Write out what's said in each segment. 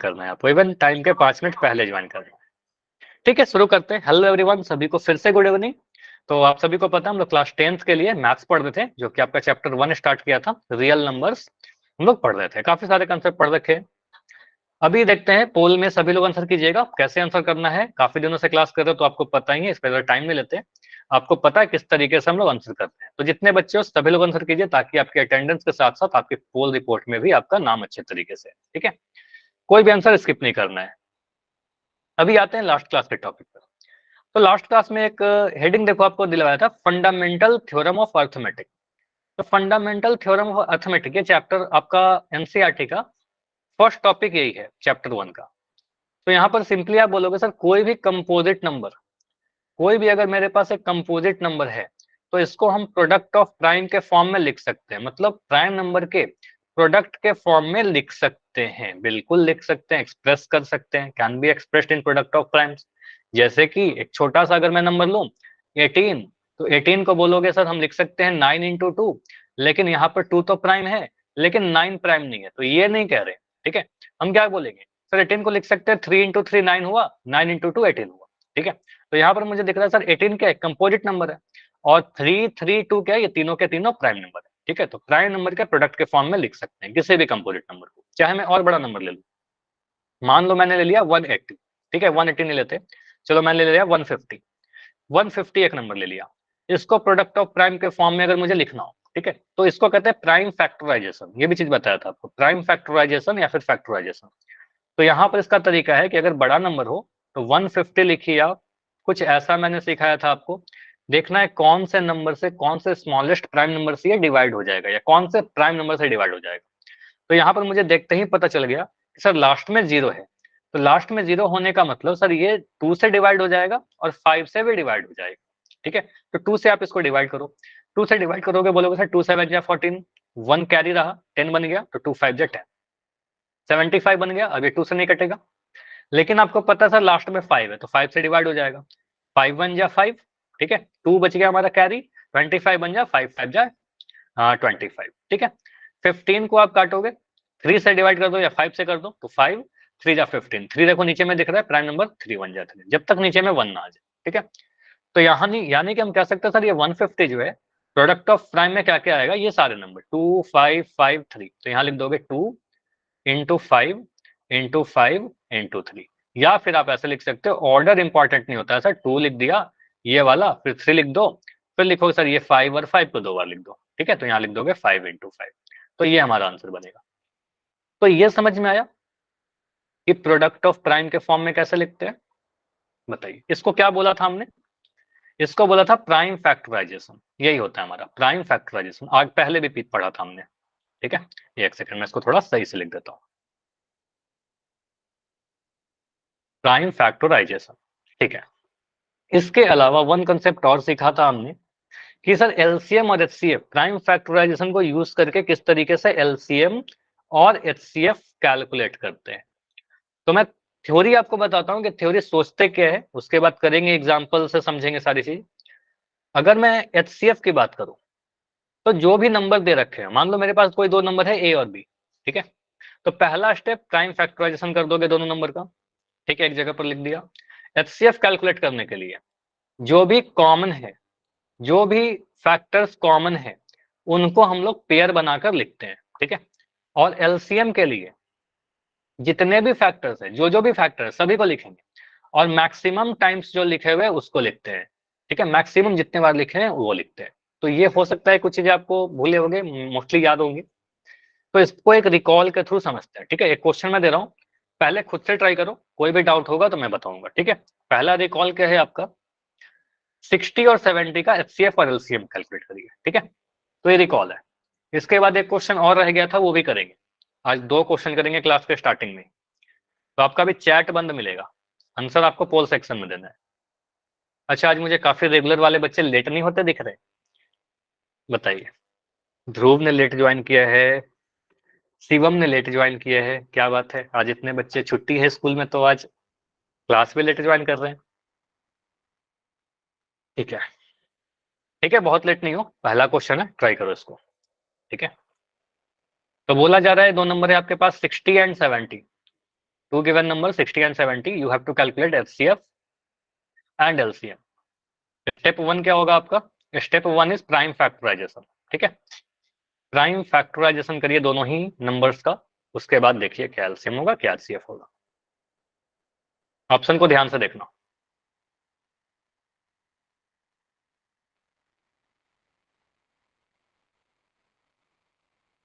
करना है आपको, इवन टाइम के 5 मिनट पहले ज्वाइन करना है। ठीक है, शुरू करते हैं। हेलो एवरीवन, सभी को फिर से गुड इवनिंग। तो आप सभी को पता है हम लोग क्लास 10th के लिए मैथ्स पढ़ रहे थे, जो कि आपका चैप्टर 1 स्टार्ट किया था, रियल नंबर्स हम लोग पढ़ रहे थे। काफी सारे कंसेप्ट पढ़ रखे हैं। अभी देखते हैं पोल में सभी लोग आंसर कीजिएगा, कैसे आंसर करना है। काफी दिनों से क्लास कर रहे हो तो आपको पता ही है, इस पर टाइम नहीं लेते। आपको पता है किस तरीके से हम लोग आंसर करते हैं। तो जितने बच्चे हो सभी लोग आंसर कीजिए, ताकि आपके अटेंडेंस के साथ साथ आपकी पोल रिपोर्ट में भी आपका नाम अच्छे तरीके से, ठीक है। कोई भी आंसर स्किप नहीं करना है। अभी आते हैं लास्ट क्लास के टॉपिक पर। तो लास्ट क्लास में एक हेडिंग देखो आपको दिलवाया था, फंडामेंटल थ्योरम ऑफ अर्थमेटिक। तो फंडामेंटल थ्योरम ऑफ अर्थमेटिक ये चैप्टर आपका एनसीईआरटी का फर्स्ट टॉपिक यही है, चैप्टर 1 का। तो यहाँ पर सिंपली आप बोलोगे सर कोई भी कंपोजिट नंबर, कोई भी अगर मेरे पास एक कंपोजिट नंबर है तो इसको हम प्रोडक्ट ऑफ प्राइम के फॉर्म में लिख सकते हैं। मतलब प्राइम नंबर के प्रोडक्ट के फॉर्म में लिख सकते हैं, बिल्कुल लिख सकते हैं, एक्सप्रेस कर सकते हैं, can be expressed in product of primes. जैसे कि एक छोटा सा अगर मैं नंबर लूं 18, तो 18 को बोलोगे सर हम लिख सकते हैं 9 इंटू 2, लेकिन यहाँ पर 2 तो प्राइम है लेकिन 9 प्राइम नहीं है, तो ये नहीं कह रहे। ठीक है, हम क्या बोलेंगे सर 18 को लिख सकते हैं 3 इंटू 3 9 हुआ, 9 इंटू 2 18 हुआ। ठीक है, तो यहाँ पर मुझे दिख रहा है सर 18 क्या है, कंपोजिट नंबर है, और 3 3 2 क्या है, ये तीनों के तीनों प्राइम नंबर है। ठीक है, तो प्राइम नंबर के प्रोडक्ट के फॉर्म में लिख सकते हैं किसी भी कंपोजिट नंबर को। चाहे मैं और बड़ा नंबर ले लूं, मान लो मैंने ले लिया 180, ठीक है 180 नहीं लेते, चलो मैंने ले लिया 150, 150 एक नंबर ले लिया। इसको प्रोडक्ट ऑफ प्राइम के फॉर्म में अगर मुझे लिखना हो, ठीक है, तो इसको कहते हैं प्राइम फैक्टराइजेशन। ये भी चीज बताया था आपको, प्राइम फैक्टराइजेशन या फिर फैक्टराइजेशन। तो यहाँ पर इसका तरीका है कि अगर बड़ा नंबर हो तो 150 लिखिए आप। कुछ ऐसा मैंने सिखाया था आपको, देखना है कौन से नंबर से, कौन से स्मॉलेस्ट प्राइम नंबर से ये डिवाइड हो जाएगा, या कौन से प्राइम नंबर से डिवाइड हो जाएगा। तो यहाँ पर मुझे देखते ही पता चल गया कि सर लास्ट में 0 है, तो लास्ट में 0 होने का मतलब सर ये 2 से डिवाइड हो जाएगा और 5 से भी डिवाइड हो जाएगा। ठीक है, तो 2 से आप इसको डिवाइड करो, 2 से डिवाइड करोगे, बोलोगे सर 2 7 जा 14, 1 कैरी रहा 10 बन गया, तो 2 5 जा 10, 75 बन गया। अब ये 2 से नहीं कटेगा, लेकिन आपको पता है सर लास्ट में 5 है तो 5 से डिवाइड हो जाएगा, 5 1 जा 5, ठीक है, 2 बच गया हमारा कैरी, 25 बन जा 5 5 जा 25। ठीक है, 15 को आप काटोगे, 3 से डिवाइड कर दो या 5 से कर दो, तो 5 3 जा 15, 3 देखो नीचे में दिख रहा है प्राइम नंबर, 3 1 जा 3, जब तक नीचे में 1 ना आ जाए। ठीक है, तो यहाँ नहीं, यानी कि हम कह सकते हैं सर ये 150 जो है प्रोडक्ट ऑफ प्राइम में क्या क्या आएगा, ये सारे नंबर 2 5 5 3, तो यहाँ लिख दोगे 2 इंटू 5 इंटू 5 इंटू 3। या फिर आप ऐसे लिख सकते हो, ऑर्डर इंपॉर्टेंट नहीं होता है सर, 2 लिख दिया ये वाला, फिर 3 लिख दो, फिर लिखो सर ये 5 और 5 को 2 बार लिख दो। ठीक है, तो यहाँ लिख दोगे 5 इंटू 5, तो ये हमारा आंसर बनेगा। तो ये समझ में आया कि प्रोडक्ट ऑफ प्राइम के फॉर्म में कैसे लिखते हैं। बताइए, इसको क्या बोला था हमने, इसको बोला था प्राइम फैक्टराइजेशन। यही होता है हमारा प्राइम फैक्टराइजेशन, आज पहले भी पढ़ा था हमने। ठीक है, एक सेकंड में इसको थोड़ा सही से लिख देता हूँ, प्राइम फैक्टराइजेशन। ठीक है, इसके अलावा वन कंसेप्ट और सीखा था हमने कि सर एलसीएम और एचसीएफ, प्राइम फैक्टराइजेशन को यूज करके किस तरीके से एलसीएम और एचसीएफ कैलकुलेट करते हैं। तो मैं थ्योरी आपको बताता हूँ कि थ्योरी सोचते क्या है, उसके बाद करेंगे एग्जांपल से समझेंगे सारी चीज। अगर मैं एचसीएफ की बात करूं, तो जो भी नंबर दे रखे हैं, मान लो मेरे पास कोई दो नंबर है ए और बी, ठीक है, तो पहला स्टेप प्राइम फैक्टराइजेशन कर दोगे दोनों नंबर का। ठीक है, एक जगह पर लिख दिया। एचसीएफ कैलकुलेट करने के लिए जो भी कॉमन है, जो भी फैक्टर्स कॉमन है, उनको हम लोग पेयर बनाकर लिखते हैं। ठीक है, और एलसीएम के लिए जितने भी फैक्टर्स है, जो भी फैक्टर है सभी को लिखेंगे, और मैक्सिमम टाइम्स जो लिखे हुए उसको लिखते हैं। ठीक है, मैक्सिमम जितने बार लिखे हैं वो लिखते हैं। तो ये हो सकता है कुछ चीजें आपको भूले होंगे, मोस्टली याद होंगी, तो इसको एक रिकॉल के थ्रू समझते हैं। ठीक है, एक क्वेश्चन मैं दे रहा हूँ, पहले खुद से ट्राई करो, कोई भी डाउट होगा तो मैं बताऊंगा। ठीक है, पहला रिकॉल क्या है आपका, 60 और 70 का एचसीएफ और एलसीएम कैलकुलेट करिए। ठीक है, तो ये रिकॉल है। इसके बाद एक क्वेश्चन और रह गया था, वो भी करेंगे। आज 2 क्वेश्चन करेंगे क्लास के स्टार्टिंग में, तो आपका भी चैट बंद मिलेगा, आंसर आपको पोल सेक्शन में देना है। अच्छा, आज मुझे काफी रेगुलर वाले बच्चे लेट नहीं होते दिख रहे, बताइए। ध्रुव ने लेट ज्वाइन किया है, शिवम ने लेट ज्वाइन किया है, क्या बात है, आज इतने बच्चे, छुट्टी है स्कूल में तो आज क्लास में लेट ज्वाइन कर रहे हैं। ठीक है, ठीक है, बहुत लेट नहीं हो, पहला क्वेश्चन है, ट्राई करो इसको। ठीक है, तो बोला जा रहा है 2 नंबर है आपके पास 60 and 70। two given numbers 60 and 70, you have to calculate HCF and LCM. Step 1 क्या होगा आपका? स्टेप 1 इज प्राइम फैक्टराइजेशन, ठीक है। प्राइम फैक्टराइजेशन करिए दोनों ही नंबर्स का, उसके बाद देखिए क्या एलसीएम होगा क्या एचसीएफ होगा। ऑप्शन को ध्यान से देखना।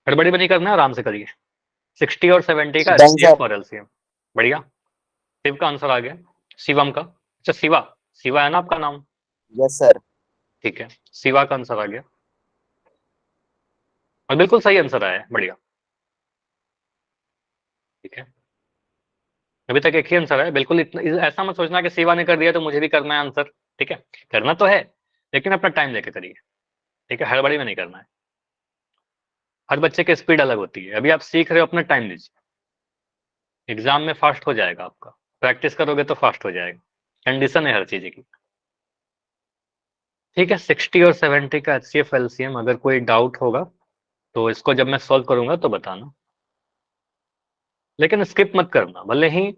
गड़बड़ी भी नहीं करना, आराम से करिए। 60 और 70 का एचसीएफ और एलसीएम। बढ़िया, शिव का आंसर आ गया। शिवम का, अच्छा शिवा, शिवा है ना आपका नाम? Yes sir. ठीक है, शिवा का आंसर आ गया और बिल्कुल सही आंसर आया है। बढ़िया, ठीक है, अभी तक एक ही आंसर है। बिल्कुल इतना ऐसा मत सोचना कि शिवा ने कर दिया तो मुझे भी करना है आंसर, ठीक है। करना तो है लेकिन अपना टाइम लेके करिए, ठीक है, हड़बड़ी में नहीं करना है। हर बच्चे की स्पीड अलग होती है, अभी आप सीख रहे हो, अपना टाइम लीजिए। एग्जाम में फास्ट हो जाएगा आपका, प्रैक्टिस करोगे तो फास्ट हो जाएगा, कंडीशन है हर चीज की, ठीक है। 60 और 70 का एचसीएफ एलसीएम, अगर कोई डाउट होगा तो इसको जब मैं सॉल्व करूंगा तो बताना, लेकिन स्किप मत करना भले ही।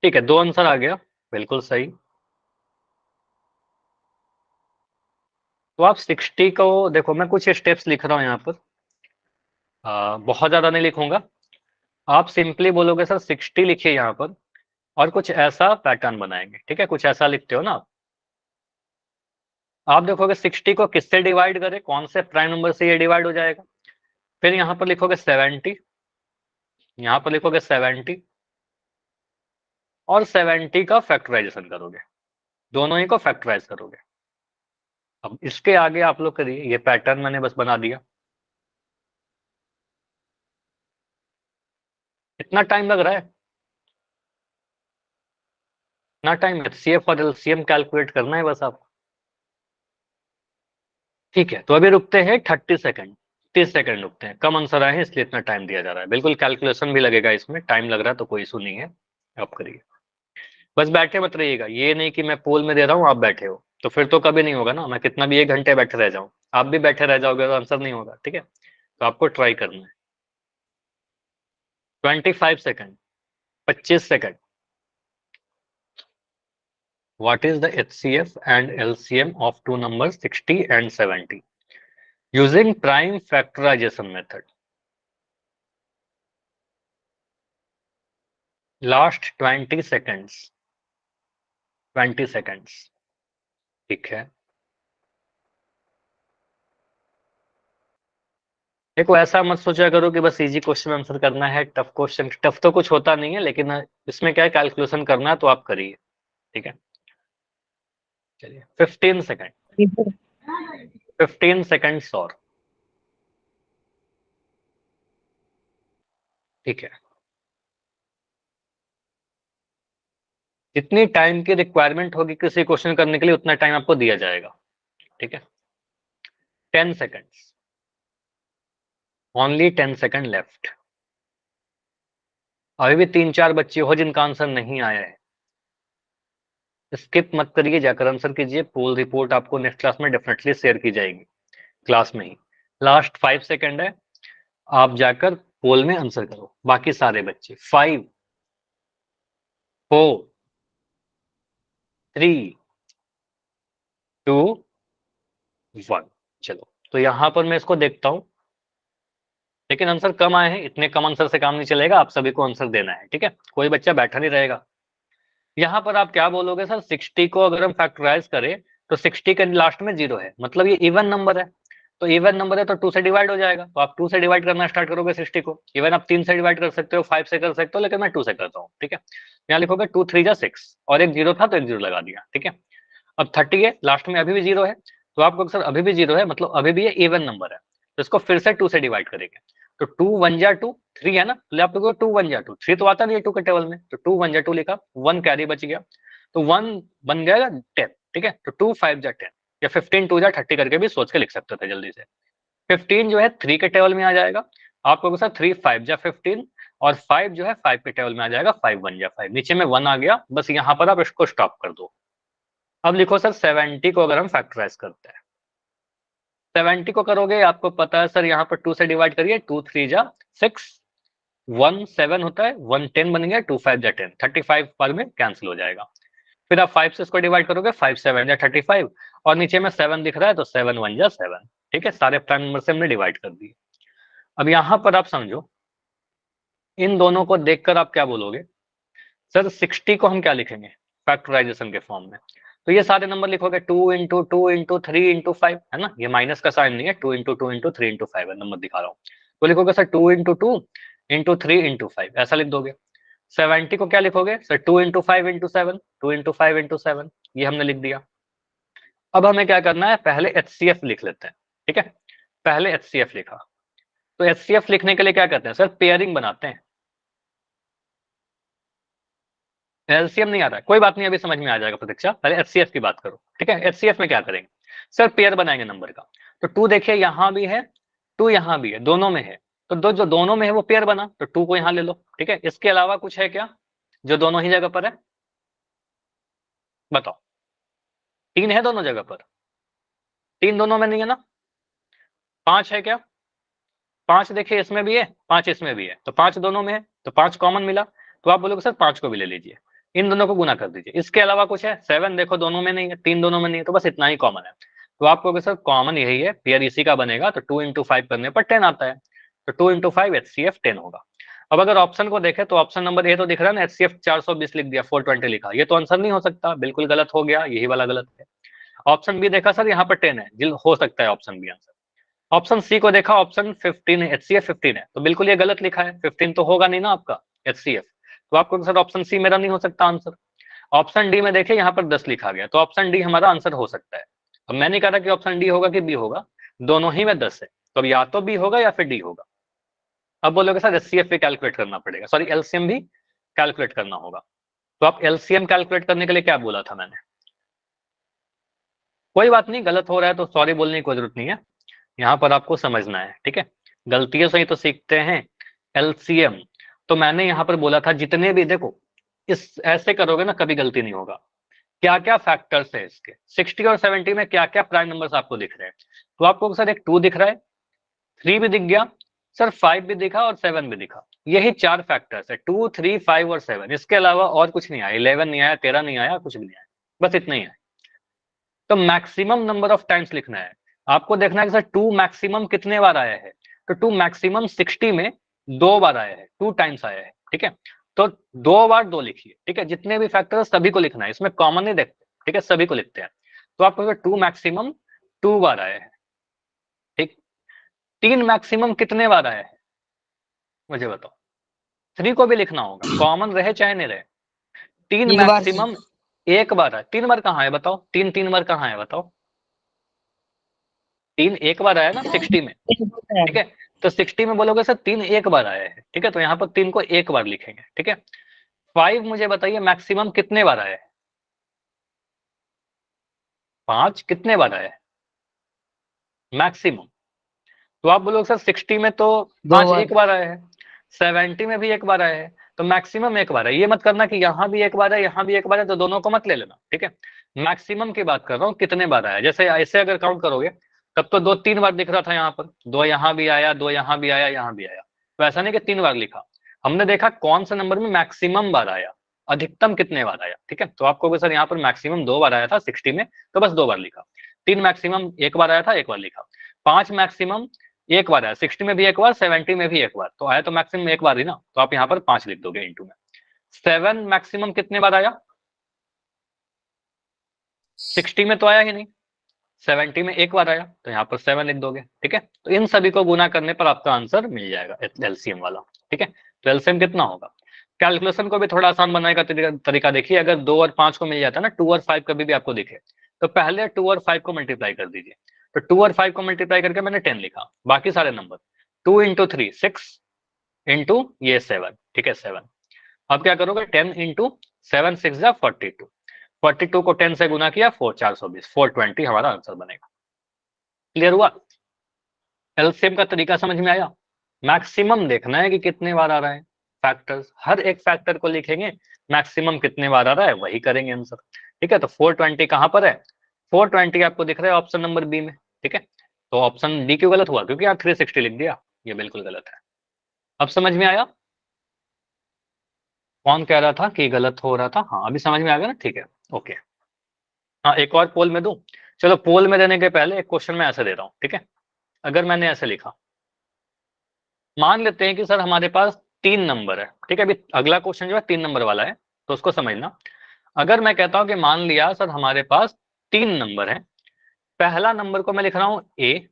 ठीक है, दो आंसर आ गया, बिल्कुल सही। तो आप 60 को देखो, मैं कुछ स्टेप्स लिख रहा हूं यहाँ पर, बहुत ज्यादा नहीं लिखूंगा। आप सिंपली बोलोगे सर 60 लिखिए यहाँ पर, और कुछ ऐसा पैटर्न बनाएंगे, ठीक है। कुछ ऐसा लिखते हो ना आप देखोगे 60 को किससे डिवाइड करें, कौन से प्राइम नंबर से ये डिवाइड हो जाएगा। फिर यहाँ पर लिखोगे 70, यहाँ पर लिखोगे 70 और 70 का फैक्टराइजेशन करोगे, दोनों ही को फैक्टराइज करोगे। अब इसके आगे आप लोग करिए, ये पैटर्न मैंने बस बना दिया। इतना टाइम लग रहा है, इतना टाइम एचसीएफ और एलसीएम कैलकुलेट करना है बस आपको, ठीक है। तो अभी रुकते हैं 30 सेकंड, 30 सेकंड रुकते हैं, कम आंसर आए हैं इसलिए इतना टाइम दिया जा रहा है। बिल्कुल कैलकुलेशन भी लगेगा इसमें, टाइम लग रहा है तो कोई इशू नहीं है, आप करिए। बस बैठे मत रहिएगा, ये नहीं कि मैं पोल में दे रहा हूँ आप बैठे हो, तो फिर तो कभी नहीं होगा ना। मैं कितना भी 1 घंटे बैठे रह जाऊं, आप भी बैठे रह जाओगे तो आंसर नहीं होगा, ठीक है। तो आपको ट्राई करना है। 25 second, 25 second. What is the HCF and LCM of two numbers 60 and 70 using prime factorization method? Last 20 seconds, 20 seconds, ठीक है। देखो ऐसा मत सोचा करो कि बस इजी क्वेश्चन आंसर करना है, टफ क्वेश्चन, टफ तो कुछ होता नहीं है, लेकिन इसमें क्या है, कैलकुलेशन करना है तो आप करिए, ठीक है। चलिए 15 सेकंड, 15 सेकंड्स और, ठीक है। जितनी टाइम की रिक्वायरमेंट होगी किसी क्वेश्चन करने के लिए उतना टाइम आपको दिया जाएगा, ठीक है। 10 सेकंड्स, ओनली 10 सेकंड लेफ्ट। अभी भी 3-4 बच्चे हो जिनका आंसर नहीं आया है, स्किप मत करिए, जाकर आंसर कीजिए। पोल रिपोर्ट आपको नेक्स्ट क्लास में डेफिनेटली शेयर की जाएगी, क्लास में ही। लास्ट 5 सेकंड है, आप जाकर पोल में आंसर करो, बाकी सारे बच्चे। 5 4 3 2 1। चलो तो यहां पर मैं इसको देखता हूं, लेकिन आंसर कम आए हैं, इतने कम आंसर से काम नहीं चलेगा, आप सभी को आंसर देना है, ठीक है। कोई बच्चा बैठा नहीं रहेगा। यहाँ पर आप क्या बोलोगे, सर 60 को अगर हम फैक्टराइज करें तो 60 के लास्ट में 0 है, मतलब ये इवन नंबर है, तो इवन नंबर है तो 2 से डिवाइड हो जाएगा, तो आप 2 से डिवाइड करना स्टार्ट करोगे 60 को। इवन आप 3 से डिवाइड कर सकते हो, 5 से कर सकते हो, लेकिन मैं 2 से करता हूँ, ठीक है। यहाँ लिखोगे 2 3 जा 6, और एक 0 था तो एक 0 लगा दिया, ठीक है। अब 30 है, लास्ट में अभी भी 0 है, तो आपको सर अभी भी 0 है, मतलब अभी भी ये इवन नंबर है, तो इसको फिर से 2 से डिवाइड करेंगे। तो 2 1 जा 2, 3 है ना, तो आप लोग 2 1 जा 2, 3 तो आता नहीं है 2 के टेबल में, तो 2 1 जा 2 लिखा, 1 कैरी बच गया, तो 1 बन जाएगा 10, ठीक है। तो 2 5 जा 10, या 15 2 जा 30 करके भी सोच के लिख सकते थे जल्दी से। 15 जो है 3 के टेबल में आ जाएगा, आप लोगों से 3 5 जा 15, और 5 जो है 5 के टेबल में आ जाएगा, 5 1 जा 5, नीचे में 1 आ गया, बस यहाँ पर आप इसको स्टॉप कर दो। अब लिखो सर 70 को अगर हम फैक्टराइज करते हैं, 70 को करोगे, आपको पता है सर यहाँ पर 2 से डिवाइड करिए, 2 3 जा 6, 1 7 होता है, 1 10 बन गया, 2 5 जा 10, 35 बाद में कैंसिल हो जाएगा। फिर आप 5 से इसको डिवाइड करोगे, 5 7 जा 35, और नीचे में 7 दिख रहा है तो 7 1 जा 7। ठीक है, सारे प्राइम नंबर से हमने डिवाइड कर दिए। अब यहां पर आप समझो, इन दोनों को देखकर आप क्या बोलोगे, सर 60 को हम क्या लिखेंगे फैक्टराइजेशन के फॉर्म में, तो ये सारे नंबर लिखोगे 2 इंटू 2 इंटू 3 इंटू 5, है ना, ये माइनस का साइन नहीं है, 2 इंटू 2 इंटू 3 इंटू 5 नंबर दिखा रहा हूँ। तो लिखोगे सर 2 इंटू 2 इंटू 3 इंटू 5, ऐसा लिख दोगे। 70 को क्या लिखोगे sir, 2 into 5 into 7, 2 into 5 into 7, ये हमने लिख दिया। अब हमें क्या करना है, पहले एचसीएफ लिख लेते हैं। ठीक है, पहले एचसीएफ लिखा, तो एचसीएफ लिखने के लिए क्या करते हैं सर, पेयरिंग बनाते हैं। एलसीएम नहीं आ रहा है, कोई बात नहीं, अभी समझ में आ जाएगा प्रतीक्षा, पहले एचसीएफ की बात करो। ठीक है, एचसीएफ में क्या करेंगे सर, पेयर बनाएंगे नंबर का। तो 2 देखिए यहां भी है, 2 यहां भी है, दोनों में है, तो दो जो दोनों में है वो पेयर बना, तो 2 को यहां ले लो। ठीक है, इसके अलावा कुछ है क्या जो दोनों ही जगह पर है, बताओ। 3 है दोनों जगह पर, 3 दोनों में नहीं है ना। 5 है क्या, 5 देखिए इसमें भी है, 5 इसमें भी है, तो 5 दोनों में है, तो 5 कॉमन मिला, तो आप बोलोगे सर 5 को भी ले लीजिए, इन दोनों को गुना कर दीजिए। इसके अलावा कुछ है, 7 देखो दोनों में नहीं है, 3 दोनों में नहीं है, तो बस इतना ही कॉमन है। तो आप कहोगे सर कॉमन यही है, पेयर इसी का बनेगा, तो 2 इंटू 5 करने पर 10 आता है, तो 2 इंटू 5 एचसीएफ 10 होगा। अब अगर ऑप्शन को देखें तो ऑप्शन नंबर ए तो दिख रहा है ना, एचसीएफ 420 लिख दिया, 420 लिखा, ये तो आंसर नहीं हो सकता, बिल्कुल गलत हो गया, यही वाला गलत है। ऑप्शन बी देखा सर, यहाँ पर 10 है, हो सकता है option B answer. Option C को देखा, ऑप्शन 15 है, एचसीएफ 15 है, तो बिल्कुल ये गलत लिखा है, 15 तो होगा नहीं ना आपका एचसीएफ, तो आपको सर ऑप्शन सी मेरा नहीं हो सकता आंसर। ऑप्शन डी में देखें यहाँ पर 10 लिखा गया, तो ऑप्शन डी हमारा आंसर हो सकता है। अब मैं नहीं कह रहा कि ऑप्शन डी होगा कि बी होगा, दोनों ही में 10 है, तो अब या तो बी होगा या फिर डी होगा। अब बोलोगे सर एचसीएफ भी कैलकुलेट करना पड़ेगा, सॉरी एलसीएम भी कैलकुलेट करना होगा, तो आप एलसीएम कैलकुलेट करने के लिए क्या बोला था मैंने, कोई बात नहीं, गलत हो रहा है तो सॉरी बोलने की कोई जरूरत नहीं है, यहाँ पर आपको समझना है। ठीक है, गलतियों से ही तो सीखते हैं। एलसीएम, तो मैंने यहाँ पर बोला था जितने भी, देखो इस ऐसे करोगे ना कभी गलती नहीं होगा, क्या क्या फैक्टर्स है इसके, 60 और 70 में क्या क्या प्राइम नंबर्स आपको दिख रहे हैं, तो आपको सर एक 2 दिख रहा है, 3 भी दिख गया सर, 5 भी दिखा और 7 भी दिखा, यही 4 फैक्टर्स है, 2 3 5 और 7, इसके अलावा और कुछ नहीं आया, 11 नहीं आया, 13 नहीं आया, कुछ भी नहीं आया, बस इतना ही है। तो मैक्सिमम नंबर ऑफ टाइम्स लिखना है, आपको देखना है कि सर 2 मैक्सिमम कितने बार आया है, तो 2 मैक्सिमम 60 में 2 बार आया है, 2 टाइम्स आया है। ठीक है, तो 2 बार 2 लिखिए। ठीक है, जितने भी फैक्टर सभी को लिखना है, इसमें कॉमन नहीं देखते। ठीक है, सभी को लिखते हैं, तो आपको 2 मैक्सिमम 2 बार आया है। ठीक, 3 मैक्सिमम कितने बार आया है मुझे बताओ, 3 को भी लिखना होगा, कॉमन रहे चाहे नहीं रहे। 3 3 बार। मैक्सिमम एक बार है, 3 बार कहाँ है बताओ, 3 बार कहाँ है बताओ, 3 एक बार आया ना 60 में। ठीक है, तो 60 में बोलोगे सर 3 एक बार आया है, ठीक है, तो यहाँ पर 3 को एक बार लिखेंगे। ठीक है, 5 मुझे बताइए मैक्सिमम कितने बार आया है, 5 कितने बार आया है मैक्सिमम, तो आप बोलोगे सर 60 में तो 2 5 बार। एक बार आया है, 70 में भी एक बार आया है, तो मैक्सिमम एक बार है, ये मत करना कि यहाँ भी एक बार है यहाँ भी एक बार है, तो दोनों को मत ले लेना। ठीक है, मैक्सिमम की बात कर रहा हूँ, कितने बार आया, जैसे ऐसे अगर काउंट करोगे तब तो 2 3 बार दिख रहा था, यहाँ पर 2 यहाँ भी आया, 2 यहाँ भी आया, यहाँ भी आया, तो ऐसा नहीं कि 3 बार लिखा, हमने देखा कौन सा नंबर में मैक्सिमम बार आया, अधिकतम कितने बार आया। ठीक है, तो आपको सर यहाँ पर मैक्सिमम 2 बार आया था 60 में, तो बस 2 बार लिखा। 3 मैक्सिमम एक बार आया था, एक बार लिखा। 5 मैक्सिमम एक बार आया, 60 में भी एक बार, 70 में भी एक बार, तो आया तो मैक्सिमम एक बार ही ना, तो आप यहाँ पर 5 लिख दोगे इंटू में। 7 मैक्सिमम कितने बार आया, 60 में तो आया ही नहीं, 70 में एक बार आया, तो यहाँ पर 7 लिख दोगे। ठीक है, तो इन सभी को गुना करने पर आपका आंसर मिल जाएगा एलसीएम वाला। ठीक है, तो एलसीएम कितना होगा, कैलकुलेशन को भी थोड़ा आसान बनाने का तरीका देखिए, अगर 2 और 5 को मिल जाता है ना, 2 और 5 कभी भी आपको दिखे, तो पहले 2 और 5 को मल्टीप्लाई कर दीजिए, तो 2 और 5 को मल्टीप्लाई करके मैंने 10 लिखा, बाकी सारे नंबर 2 इंटू 3 6 इंटू ये 7। ठीक है, 7, अब क्या करोगे 10 इंटू 7 6 जा 42, 42 को 10 से गुना किया 420, 420 हमारा आंसर बनेगा। क्लियर हुआ, एलसीएम का तरीका समझ में आया। मैक्सिमम देखना है कि कितने बार आ रहा है, फैक्टर्स हर एक फैक्टर को लिखेंगे, मैक्सिमम कितने बार आ रहा है वही करेंगे आंसर। ठीक है, तो 420 कहां पर है, 420 आपको दिख रहा है ऑप्शन नंबर बी में। ठीक है, तो ऑप्शन डी क्यों गलत हुआ, क्योंकि यहाँ 360 लिख दिया, ये बिल्कुल गलत है। अब समझ में आया। कौन कह रहा था कि गलत हो रहा था? हाँ, अभी समझ में आ गया ना? ठीक है, ओके। हाँ, एक और पोल में दूं? चलो, पोल में देने के पहले एक क्वेश्चन मैं ऐसे दे रहा हूँ, ठीक है? अगर मैंने ऐसे लिखा, मान लेते हैं कि सर हमारे पास 3 नंबर है, ठीक है? अभी अगला क्वेश्चन जो है 3 नंबर वाला है, तो उसको समझना। अगर मैं कहता हूं कि मान लिया सर हमारे पास 3 नंबर है, पहला नंबर को मैं लिख रहा हूं ए,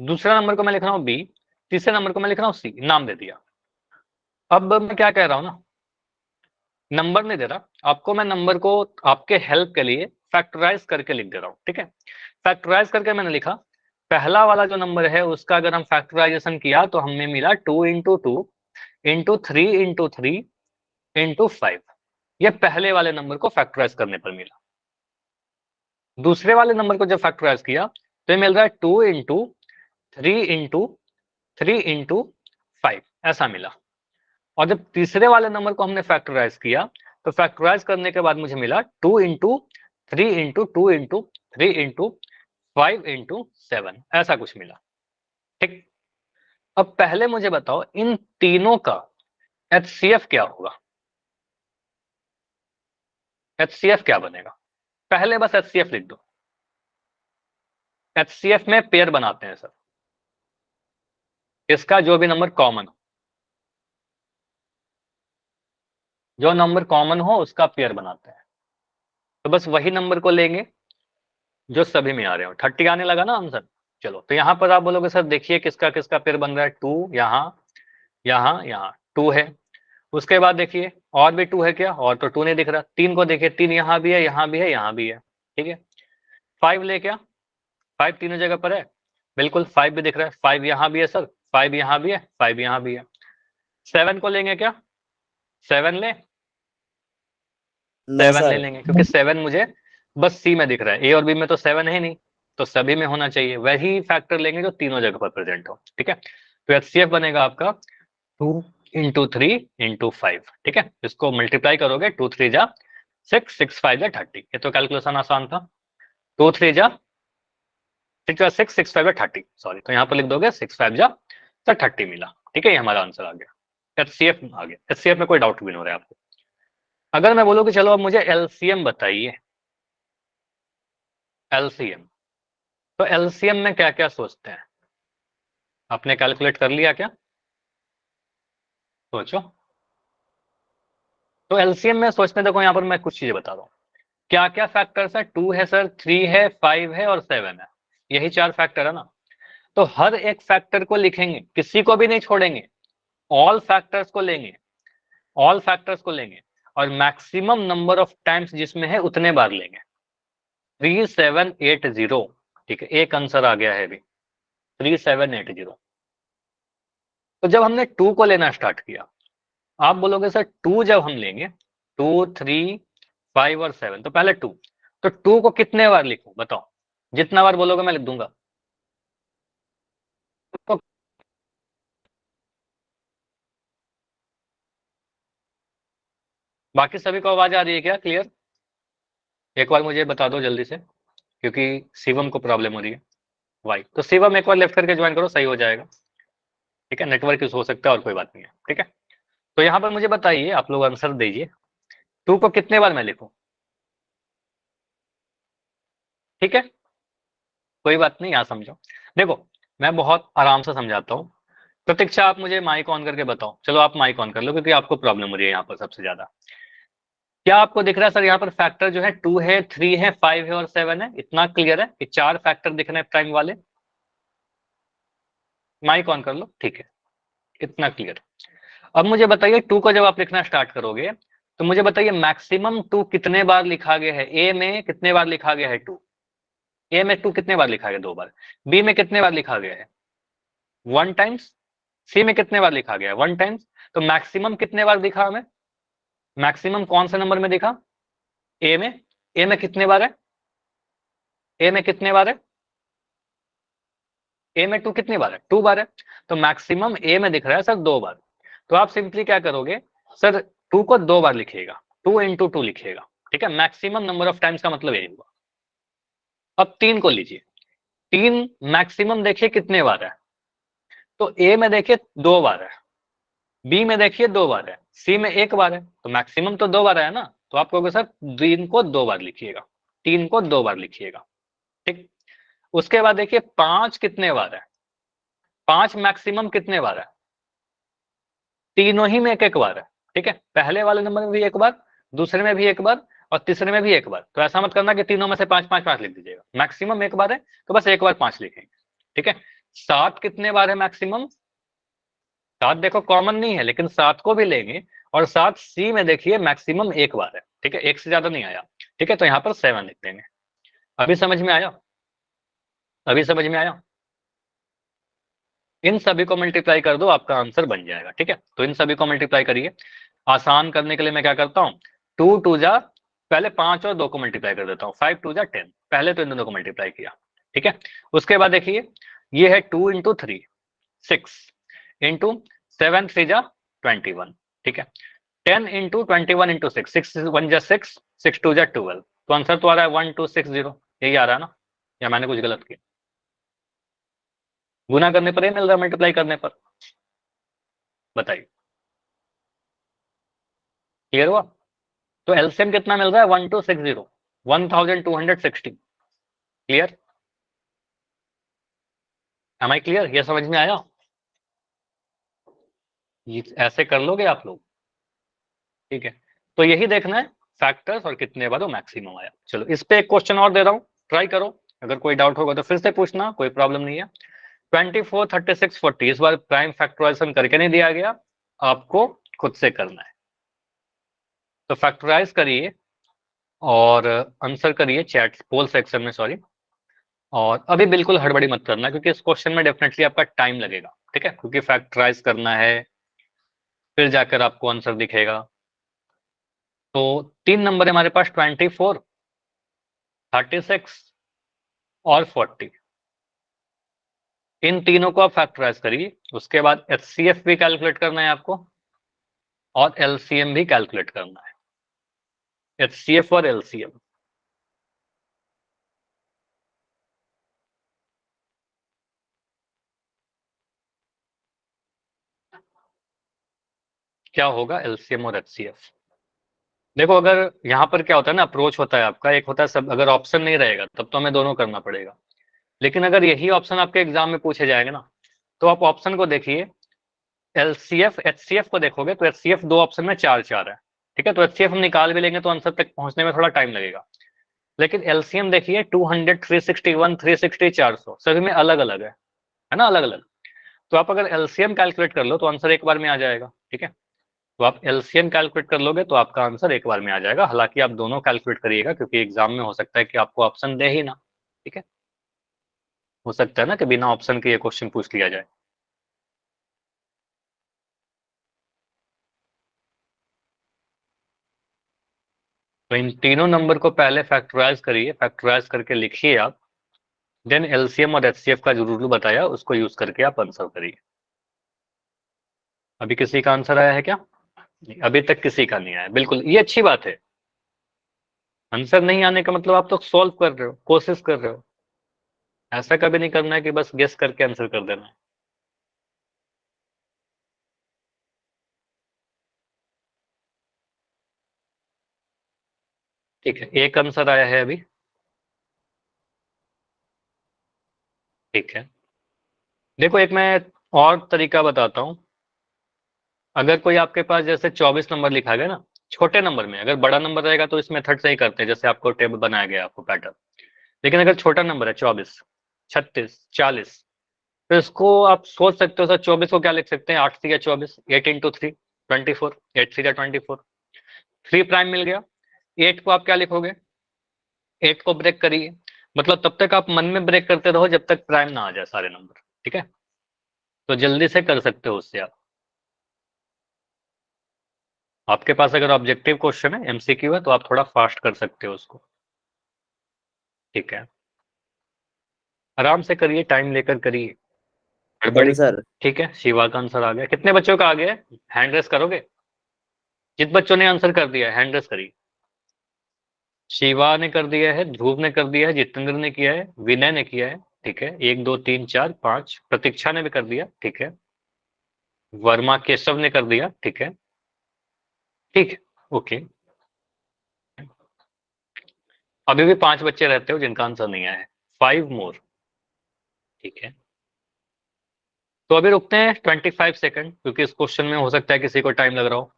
दूसरा नंबर को मैं लिख रहा हूं बी, तीसरे नंबर को मैं लिख रहा हूं सी, नाम दे दिया। अब मैं क्या कह रहा हूं ना, नंबर नहीं दे रहा आपको, मैं नंबर को आपके हेल्प के लिए फैक्टराइज करके लिख दे रहा हूं, ठीक है? फैक्टराइज करके मैंने लिखा, पहला वाला जो नंबर है उसका अगर हम फैक्टराइजेशन किया तो हमें मिला 2 इंटू 2 इंटू 3 इंटू 3 इंटू 5। ये पहले वाले नंबर को फैक्टराइज करने पर मिला। दूसरे वाले नंबर को जब फैक्टराइज किया तो ये मिल रहा है 2 इंटू 3 इंटू 3 इंटू 5, ऐसा मिला। और जब तीसरे वाले नंबर को हमने फैक्टराइज किया तो फैक्टराइज करने के बाद मुझे मिला 2 into 3 into 2 into 3 into 5 into 7, ऐसा कुछ मिला, ठीक? अब पहले मुझे बताओ इन तीनों का एचसीएफ क्या होगा? एचसीएफ क्या बनेगा? पहले बस एचसीएफ लिख दो। एचसीएफ में पेयर बनाते हैं सर, इसका जो भी नंबर कॉमन हो, जो नंबर कॉमन हो उसका पेयर बनाते हैं। तो बस वही नंबर को लेंगे जो सभी में आ रहे हो। 30 आने लगा ना आंसर? चलो, तो यहां पर आप बोलोगे सर देखिए किसका किसका पेयर बन रहा है, 2 यहाँ, यहाँ, यहाँ 2 है। उसके बाद देखिए और भी 2 है क्या? और तो 2 नहीं दिख रहा। 3 को देखिए, 3 यहाँ भी है, यहाँ भी है, यहाँ भी है, ठीक है? 5 ले क्या? 5 तीनों जगह पर है, बिल्कुल 5 भी दिख रहा है। 5 यहाँ भी है सर, 5 यहाँ भी है, 5 यहाँ भी है। 7 को लेंगे क्या? 7 ले, नो 7 ले सर। लेंगे क्योंकि 7 मुझे बस सी में दिख रहा है, ए और बी में तो 7 है नहीं, तो सभी में होना चाहिए। वही फैक्टर लेंगे जो तीनों जगह पर प्रेजेंट हो, ठीक है? तो एचसीएफ बनेगा आपका 2 इंटू 3 इंटू 5, ठीक है? इसको मल्टीप्लाई करोगे, 2 3 जा 6, 6 5 जा 30। ये तो कैलकुलेशन आसान था। 2 3 जा 6 6 6 5 जा 30, सॉरी, तो यहाँ पर लिख दोगे 6 5 जा तो 30 मिला, ठीक है? ये हमारा आंसर आ गया, एचसीएफ आ गया। एचसीएफ में कोई डाउट भी नहीं हो रहा है आपको। अगर मैं बोलूँ कि चलो अब मुझे एलसीएम बताइए, एलसीएम, तो एलसीएम में क्या क्या सोचते हैं? आपने कैलकुलेट कर लिया क्या? सोचो। तो एलसीएम में सोचते देखो, यहाँ पर मैं कुछ चीजें बता रहा हूँ। क्या क्या फैक्टर्स है? 2 है सर, 3 है, 5 है और 7 है, यही 4 फैक्टर है ना? तो हर एक फैक्टर को लिखेंगे, किसी को भी नहीं छोड़ेंगे, ऑल फैक्टर्स को लेंगे, ऑल फैक्टर्स को लेंगे और मैक्सिमम नंबर ऑफ टाइम्स जिसमें है उतने बार लेंगे। 3780, ठीक है? एक आंसर आ गया है अभी, 3780। तो जब हमने 2 को लेना स्टार्ट किया, आप बोलोगे सर 2 जब हम लेंगे, 2 3 5 और 7, तो पहले 2, तो 2 को कितने बार लिखूं बताओ? जितना बार बोलोगे मैं लिख दूंगा। तो बाकी सभी को आवाज आ रही है क्या क्लियर? एक बार मुझे बता दो जल्दी से, क्योंकि शिवम को प्रॉब्लम हो रही है। वाई, तो शिवम एक बार लेफ्ट करके ज्वाइन करो, सही हो जाएगा, ठीक है? नेटवर्क इशू हो सकता है और कोई बात नहीं है, ठीक है? तो यहाँ पर मुझे बताइए, आप लोग आंसर दीजिए, 2 को कितने बार मैं लिखूं? ठीक है, कोई बात नहीं, यहाँ समझो। देखो, मैं बहुत आराम से समझाता हूँ। प्रतीक्षा, आप मुझे माइक ऑन करके बताओ। चलो आप माइक ऑन कर लो, क्योंकि आपको प्रॉब्लम हो रही है यहाँ पर सबसे ज्यादा। क्या आपको दिख रहा है सर यहाँ पर फैक्टर जो है 2 है, 3 है, 5 है और 7 है? इतना क्लियर है कि 4 फैक्टर दिख रहे हैं प्राइम वाले? माइक ऑन कर लो, ठीक है, इतना क्लियर। अब मुझे बताइए 2 को जब आप लिखना स्टार्ट करोगे तो मुझे बताइए मैक्सिमम 2 कितने बार लिखा गया है? ए में कितने बार लिखा गया है 2? ए में 2 कितने बार लिखा गया? 2 बार। बी में कितने बार लिखा गया है? 1 टाइम्स। सी में कितने बार लिखा गया है? 1 टाइम्स। तो मैक्सिमम कितने बार दिखा हमें? मैक्सिमम कौन से नंबर में दिखा? ए में। ए में कितने बार है? ए में कितने बार है? ए में 2 कितनी बार है? 2 बार है। तो मैक्सिमम ए में दिख रहा है सर 2 बार। तो आप सिंपली क्या करोगे सर, 2 को 2 बार लिखिएगा, 2 इंटू 2 लिखिएगा, ठीक है? मैक्सिमम नंबर ऑफ टाइम्स का मतलब यही हुआ। अब 3 को लीजिए, 3 मैक्सिमम देखिए कितने बार है? तो ए में देखिए 2 बार है, बी में देखिए 2 बार है, सी में एक बार है तो मैक्सिमम तो 2 बार आया ना, तो आप कहोगे सर 3 को 2 बार लिखिएगा, 3 को 2 बार लिखिएगा। ठीक, उसके बाद देखिए 5 कितने बार है, 5 मैक्सिमम कितने बार है, तीनों ही में एक एक बार है। ठीक है, पहले वाले नंबर में भी एक बार, दूसरे में भी एक बार और तीसरे में भी एक बार। तो ऐसा मत करना कि तीनों में से 5 5 5 लिख दीजिएगा, मैक्सिमम एक बार है तो बस एक बार 5 लिखेंगे। ठीक है, 7 कितने बार है मैक्सिमम, 7 देखो कॉमन नहीं है लेकिन 7 को भी लेंगे, और 7 सी में देखिए मैक्सिमम एक बार है। ठीक है, एक से ज्यादा नहीं आया। ठीक है, तो यहाँ पर 7 लिख देंगे। अभी समझ में आया, अभी समझ में आया। इन सभी को मल्टीप्लाई कर दो, आपका आंसर बन जाएगा। ठीक है, तो इन सभी को मल्टीप्लाई करिए। आसान करने के लिए मैं क्या करता हूँ, 2 2 जा, पहले 5 और 2 को मल्टीप्लाई कर देता हूँ, 5 2 जा 10, पहले तो इन दोनों को मल्टीप्लाई किया। ठीक है, उसके बाद देखिए ये है 2 इंटू 3 6 इंटू 7 3 जा 21। ठीक है, 10 इंटू 21 इंटू 6, 6 1 जा 6, 6 2 जा 12, तो आंसर तो आ रहा है 1260, यही आ रहा है ना, या मैंने कुछ गलत किया, गुना करने पर ये मिल रहा है मल्टीप्लाई करने पर, बताइए क्लियर हुआ। तो एलसीएम कितना मिल रहा है 1260, 1260, क्लियर, एम आई क्लियर, ये समझ में आया। ये ऐसे कर लोगे आप लोग। ठीक है, तो यही देखना है फैक्टर्स और कितने बार वो मैक्सिमम आया। चलो इस पे एक क्वेश्चन और दे रहा हूँ, ट्राई करो, अगर कोई डाउट होगा तो फिर से पूछना, कोई प्रॉब्लम नहीं है। 24 36 40 इस बार प्राइम फैक्टराइजेशन करके नहीं दिया गया, आपको खुद से करना है। तो फैक्टराइज करिए और आंसर करिए चैट पोल सेक्शन में, सॉरी। और अभी बिल्कुल हड़बड़ी मत करना क्योंकि इस क्वेश्चन में डेफिनेटली आपका टाइम लगेगा। ठीक है, क्योंकि फैक्टराइज करना है, फिर जाकर आपको आंसर दिखेगा। तो 3 नंबर है हमारे पास, 24 36 और 40, इन तीनों को आप फैक्टराइज करिए। उसके बाद एचसीएफ भी कैलकुलेट करना है आपको, और एलसीएम भी कैलकुलेट करना है, एचसीएफ और एलसीएम। क्या होगा एलसीएम और एचसीएफ, देखो अगर यहाँ पर क्या होता है ना, अप्रोच होता है आपका, एक होता है सब, अगर ऑप्शन नहीं रहेगा तब तो हमें दोनों करना पड़ेगा, लेकिन अगर यही ऑप्शन आपके एग्जाम में पूछे जाएंगे ना, तो आप ऑप्शन को देखिए, एलसीएफ एचसीएफ को देखोगे तो एचसीएफ 2 ऑप्शन में 4 4 है। ठीक है, तो एचसीएफ हम निकाल भी लेंगे तो आंसर तक पहुंचने में थोड़ा टाइम लगेगा, लेकिन एलसीएम देखिए 200 361 360 400 सभी में अलग अलग है ना, अलग अलग। तो आप अगर एलसीएम कैलकुलेट कर लो तो आंसर एक बार में आ जाएगा। ठीक है, तो आप एलसीएम कैलकुलेट कर लोगे तो आपका आंसर एक बार में आ जाएगा, हालांकि आप दोनों कैलकुलेट करिएगा क्योंकि एग्जाम में हो सकता है कि आपको ऑप्शन दे ही ना। ठीक है, हो सकता है ना कि बिना ऑप्शन के ये क्वेश्चन पूछ लिया जाए। तो इन तीनों नंबर को पहले फैक्टराइज करिए, फैक्टराइज करके लिखिए आप, देन एलसीएम और एचसीएफ का जो रूल बताया उसको यूज करके आप आंसर करिए। अभी किसी का आंसर आया है क्या, नहीं, अभी तक किसी का नहीं आया, बिल्कुल ये अच्छी बात है। आंसर नहीं आने का मतलब आप तो सॉल्व कर रहे हो, कोशिश कर रहे हो, ऐसा कभी नहीं करना है कि बस गेस करके आंसर कर देना है। ठीक है, एक आंसर आया है अभी। ठीक है, देखो एक मैं और तरीका बताता हूँ। अगर कोई आपके पास जैसे 24 नंबर लिखा गया ना, छोटे नंबर में, अगर बड़ा नंबर रहेगा तो इस मेथड से ही करते हैं जैसे आपको टेबल बनाया गया आपको पैटर्न, लेकिन अगर छोटा नंबर है 24 36 40, तो इसको आप सोच सकते हो सर 24 को क्या लिख सकते हैं, 8 3 24, 8 इंटू 3 24, 8 3 24, 3 प्राइम मिल गया। 8 को आप क्या लिखोगे, 8 को ब्रेक करिए, मतलब तब तक आप मन में ब्रेक करते रहो जब तक प्राइम ना आ जाए सारे नंबर। ठीक है, तो जल्दी से कर सकते हो उससे आप। आपके पास अगर ऑब्जेक्टिव क्वेश्चन है, एमसीक्यू है, तो आप थोड़ा फास्ट कर सकते हो उसको। ठीक है, आराम से करिए, टाइम लेकर करिए, डन गड़बड़ी। सर। ठीक है, शिवा का आंसर आ गया, कितने बच्चों का आ गया, हैंड रेस करोगे, जित बच्चों ने आंसर कर दिया है हैंड रेस करिए। शिवा ने कर दिया है, ध्रुव ने कर दिया है, जितेंद्र ने किया है, विनय ने किया है। ठीक है, 1 2 3 4 5, प्रतीक्षा ने भी कर दिया। ठीक है, वर्मा केशव ने कर दिया। ठीक है, ठीक है, ओके। अभी भी 5 बच्चे रहते हो जिनका आंसर नहीं आया है, 5 मोर। ठीक है, तो अभी रुकते हैं 25 सेकंड, क्योंकि इस क्वेश्चन में हो सकता है किसी को टाइम लग रहा हो।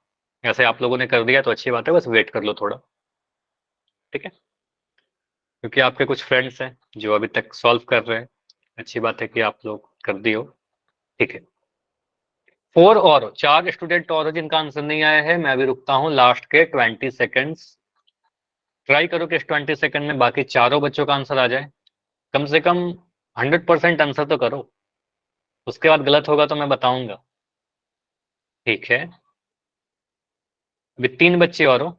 ऐसे आप लोगों ने कर दिया तो अच्छी बात है, बस वेट कर लो थोड़ा। ठीक है, क्योंकि आपके कुछ फ्रेंड्स हैं जो अभी तक सॉल्व कर रहे हैं। अच्छी बात है कि आप लोग कर दियो। ठीक है, 4 और 4 स्टूडेंट और हैं जिनका आंसर नहीं आया है। मैं अभी रुकता हूँ लास्ट के 20 सेकंड्स। ट्राई करो कि इस 20 सेकंड में बाकी चारों बच्चों का आंसर आ जाए। कम से कम 100% आंसर तो करो, उसके बाद गलत होगा तो मैं बताऊंगा। ठीक है, अभी 3 बच्चे और हो।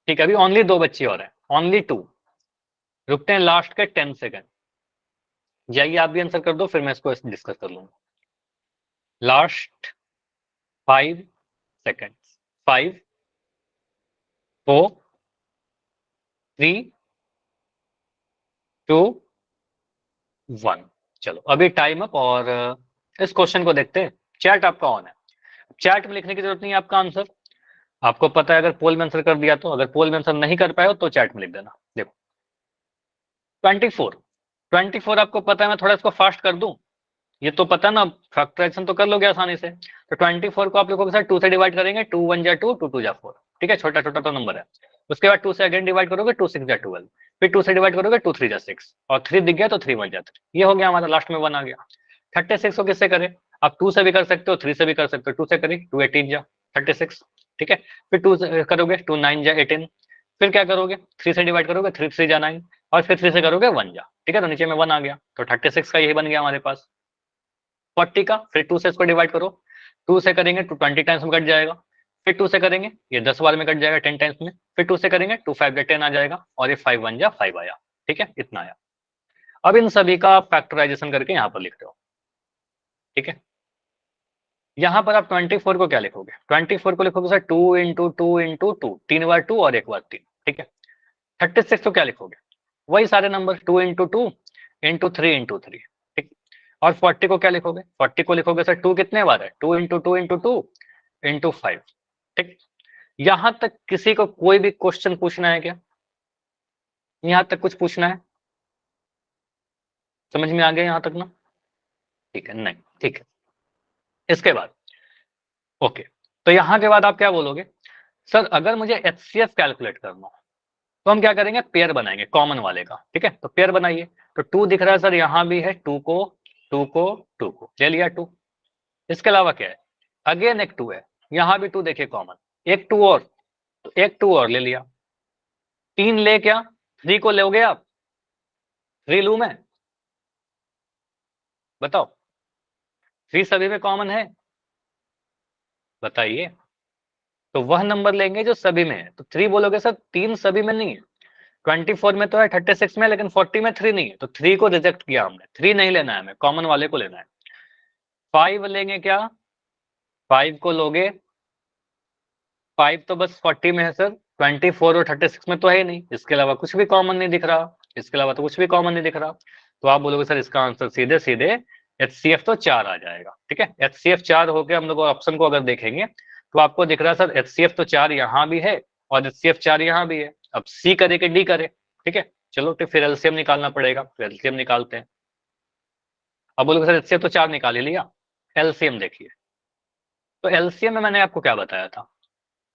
ठीक है, अभी ओनली 2 बच्चे और हैं, ओनली 2। रुकते हैं लास्ट के 10 सेकंड। जाइए आप भी आंसर कर दो, फिर मैं इसको डिस्कस कर लूंगा। Last 5 second. 5, 4, 3, 2, 1। चलो अभी टाइम अप, और इस क्वेश्चन को देखते हैं। चैट आपका ऑन है, चैट में लिखने की जरूरत नहीं है आपका आंसर। आपको पता है अगर पोल में आंसर कर दिया तो, अगर पोल में आंसर नहीं कर पाए हो तो चैट में लिख देना। देखो 24, 24 आपको पता है। मैं थोड़ा इसको फास्ट कर दूं, ये तो पता ना, फैक्टराइजेशन तो कर लोगे आसानी से। तो 24 को आप लोगों के साथ 2 से डिवाइड करेंगे, 2 1 जा 2, 2 2 जा 4। ठीक है, छोटा छोटा तो नंबर है। उसके बाद 2 से अगेन डिवाइड करोगे, 2 6 जा 12। फिर 2 से डिवाइड करोगे, 2 3 जा 6, और 3 दिख गया तो 3 1 जा 3। ये हो गया हमारा, लास्ट में 1 आ गया। 36 को किससे करें? आप 2 से भी कर सकते हो, 3 से भी कर सकते हो। 2 से करें, 2 18 जा 36। ठीक है, फिर 2 से करोगे, 2 9 जा 18। फिर क्या करोगे, 3 से डिवाइड करोगे, 3 3 जा 9, और फिर 3 से करोगे 1 जा। ठीक है, तो नीचे में 1 आ गया, तो 36 का यही बन गया हमारे पास। 40 का फिर 2 से इसको डिवाइड करो, 2 से करेंगे तो 20 टाइम्स में कट जाएगा। फिर 2 से करेंगे, ये 10 बार में कट जाएगा, 10 टाइम्स में। फिर 2 से करेंगे, 2 5 जा 10 आ जाएगा, और ये 5 1 जा 5 आया। ठीक है, इतना आया। अब इन सभी का फैक्टराइजेशन करके यहाँ पर लिख दो। ठीक है, यहाँ पर आप 24 को क्या लिखोगे? 24 को लिखोगे सर 2 इंटू 2 इंटू 2, 3 बार 2 और 1 बार 3। ठीक है, 36 को क्या लिखोगे? वही सारे नंबर, 2 इंटू 2 इंटू 3 इंटू 3। ठीक, और 40 को क्या लिखोगे? 40 को लिखोगे सर 2 कितने बार है? 2 इंटू 2 इंटू 2 इंटू 5। ठीक, यहां तक किसी को कोई भी क्वेश्चन पूछना है क्या? यहां तक कुछ पूछना है? समझ में आ गया यहां तक ना? ठीक है, नहीं, ठीक है। इसके बाद ओके, तो यहां के बाद आप क्या बोलोगे? सर अगर मुझे एचसीएफ कैलकुलेट करना हो तो हम क्या करेंगे? पेयर बनाएंगे कॉमन वाले का। ठीक है, तो पेयर बनाइए। तो 2 दिख रहा है सर, यहां भी है, 2 को 2 को 2 को ले लिया 2। इसके अलावा क्या है? अगेन एक 2 है, यहां भी 2 देखिए कॉमन, एक 2 और, तो एक 2 और ले लिया। 3 ले क्या? 3 को लोगे आप? 3 लू मैं? बताओ, 3 सभी में कॉमन है? बताइए। तो वह नंबर लेंगे जो सभी में है। तो 3 बोलोगे सर 3 सभी में नहीं है, 24 में तो है, 36 में, लेकिन 40 में 3 नहीं है, तो 3 को रिजेक्ट किया हमने। 3 नहीं लेना है हमें, कॉमन वाले को लेना है। 5 लेंगे क्या? 5 को लोगे, 5 तो बस 40 में है सर, 24 और 36 में तो है ही नहीं, इसके अलावा कुछ भी कॉमन नहीं दिख रहा। इसके अलावा तो कुछ भी कॉमन नहीं दिख रहा। तो आप बोलोगे सर इसका आंसर सीधे सीधे एचसीएफ तो 4 आ जाएगा। ठीक है, एचसीएफ 4 होके हम लोग ऑप्शन को अगर देखेंगे तो आपको दिख रहा है सर एचसीएफ तो 4 यहाँ भी है और एचसीएफ 4 यहाँ भी है। अब सी करे कि डी करे? ठीक है, चलो तो फिर एलसीएम निकालना पड़ेगा, फिर एलसीएम निकालते हैं। अब बोलोगे सर एचसीएफ तो 4 निकाल ही लिया, एलसीएम देखिए। तो एलसीएम में मैंने आपको क्या बताया था,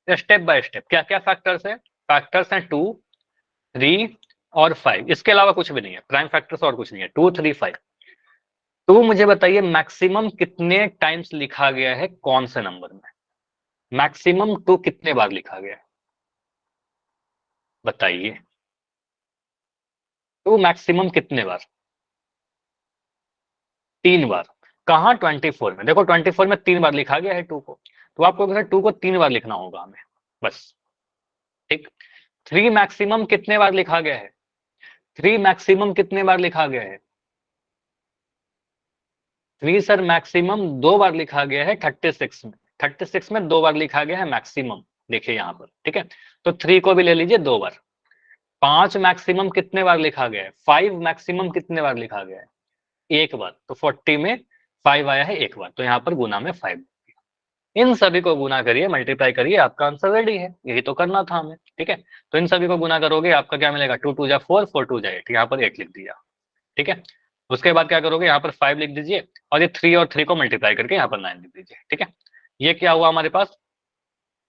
स्टेप बाय स्टेप क्या क्या फैक्टर्स है। फैक्टर्स हैं 2, 3 और 5, इसके अलावा कुछ भी नहीं है। प्राइम फैक्टर्स और कुछ नहीं है, 2 3 5। तो मुझे बताइए मैक्सिमम कितने टाइम्स लिखा गया है कौन से नंबर में? मैक्सिमम 2 कितने बार लिखा गया है बताइए? 2 मैक्सिमम कितने बार? 3 बार। कहा? 24 में। देखो 24 में 3 बार लिखा गया है 2 को, तो आपको 2 को 3 बार लिखना होगा हमें, बस। ठीक, 3 मैक्सिमम कितने बार लिखा गया है? 3 मैक्सिमम कितने बार लिखा गया है? 3 सर मैक्सिमम 2 बार लिखा गया है 36 में। 36 में 2 बार लिखा गया है मैक्सिमम, देखिए यहाँ पर। ठीक है, तो 3 को भी ले लीजिए 2 बार। 5 मैक्सिमम कितने बार लिखा गया है? 5 मैक्सिमम कितने बार लिखा गया है? 1 बार। तो 40 में 5 आया है 1 बार, तो यहाँ पर गुना में 5। इन सभी को गुना करिए, मल्टीप्लाई करिए, आपका आंसर रेडी है। यही तो करना था हमें, ठीक है। तो इन सभी को गुना करोगे, आपका क्या मिलेगा, 2 2 जा 4, 4 2 जा 8, यहाँ पर 8 लिख दिया, ठीक है। उसके बाद क्या करोगे, यहाँ पर 5 लिख दीजिए, और ये 3 और 3 को मल्टीप्लाई करके यहाँ पर 9 लिख दीजिए, ठीक है। ये क्या हुआ हमारे पास,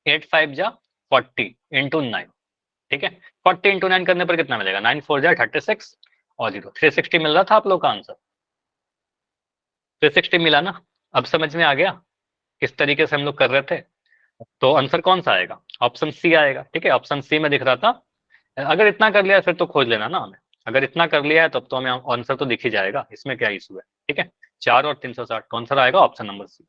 8 5 जा 40 इंटू 9, ठीक है। 40 इंटू 9 करने पर कितना मिलेगा, 9 4 जा 36 और 0, 360 मिल रहा था आप लोग का आंसर, 360 मिला ना। अब समझ में आ गया किस तरीके से हम लोग कर रहे थे। तो आंसर कौन सा आएगा, ऑप्शन सी आएगा, ठीक है। ऑप्शन सी में दिख रहा था। अगर इतना कर लिया फिर तो खोज लेना ना हमें, अगर इतना कर लिया है तब तो हमें आंसर तो दिख ही जाएगा, इसमें क्या इशू है, ठीक है। 4 और 360 तो आंसर आएगा ऑप्शन नंबर सी,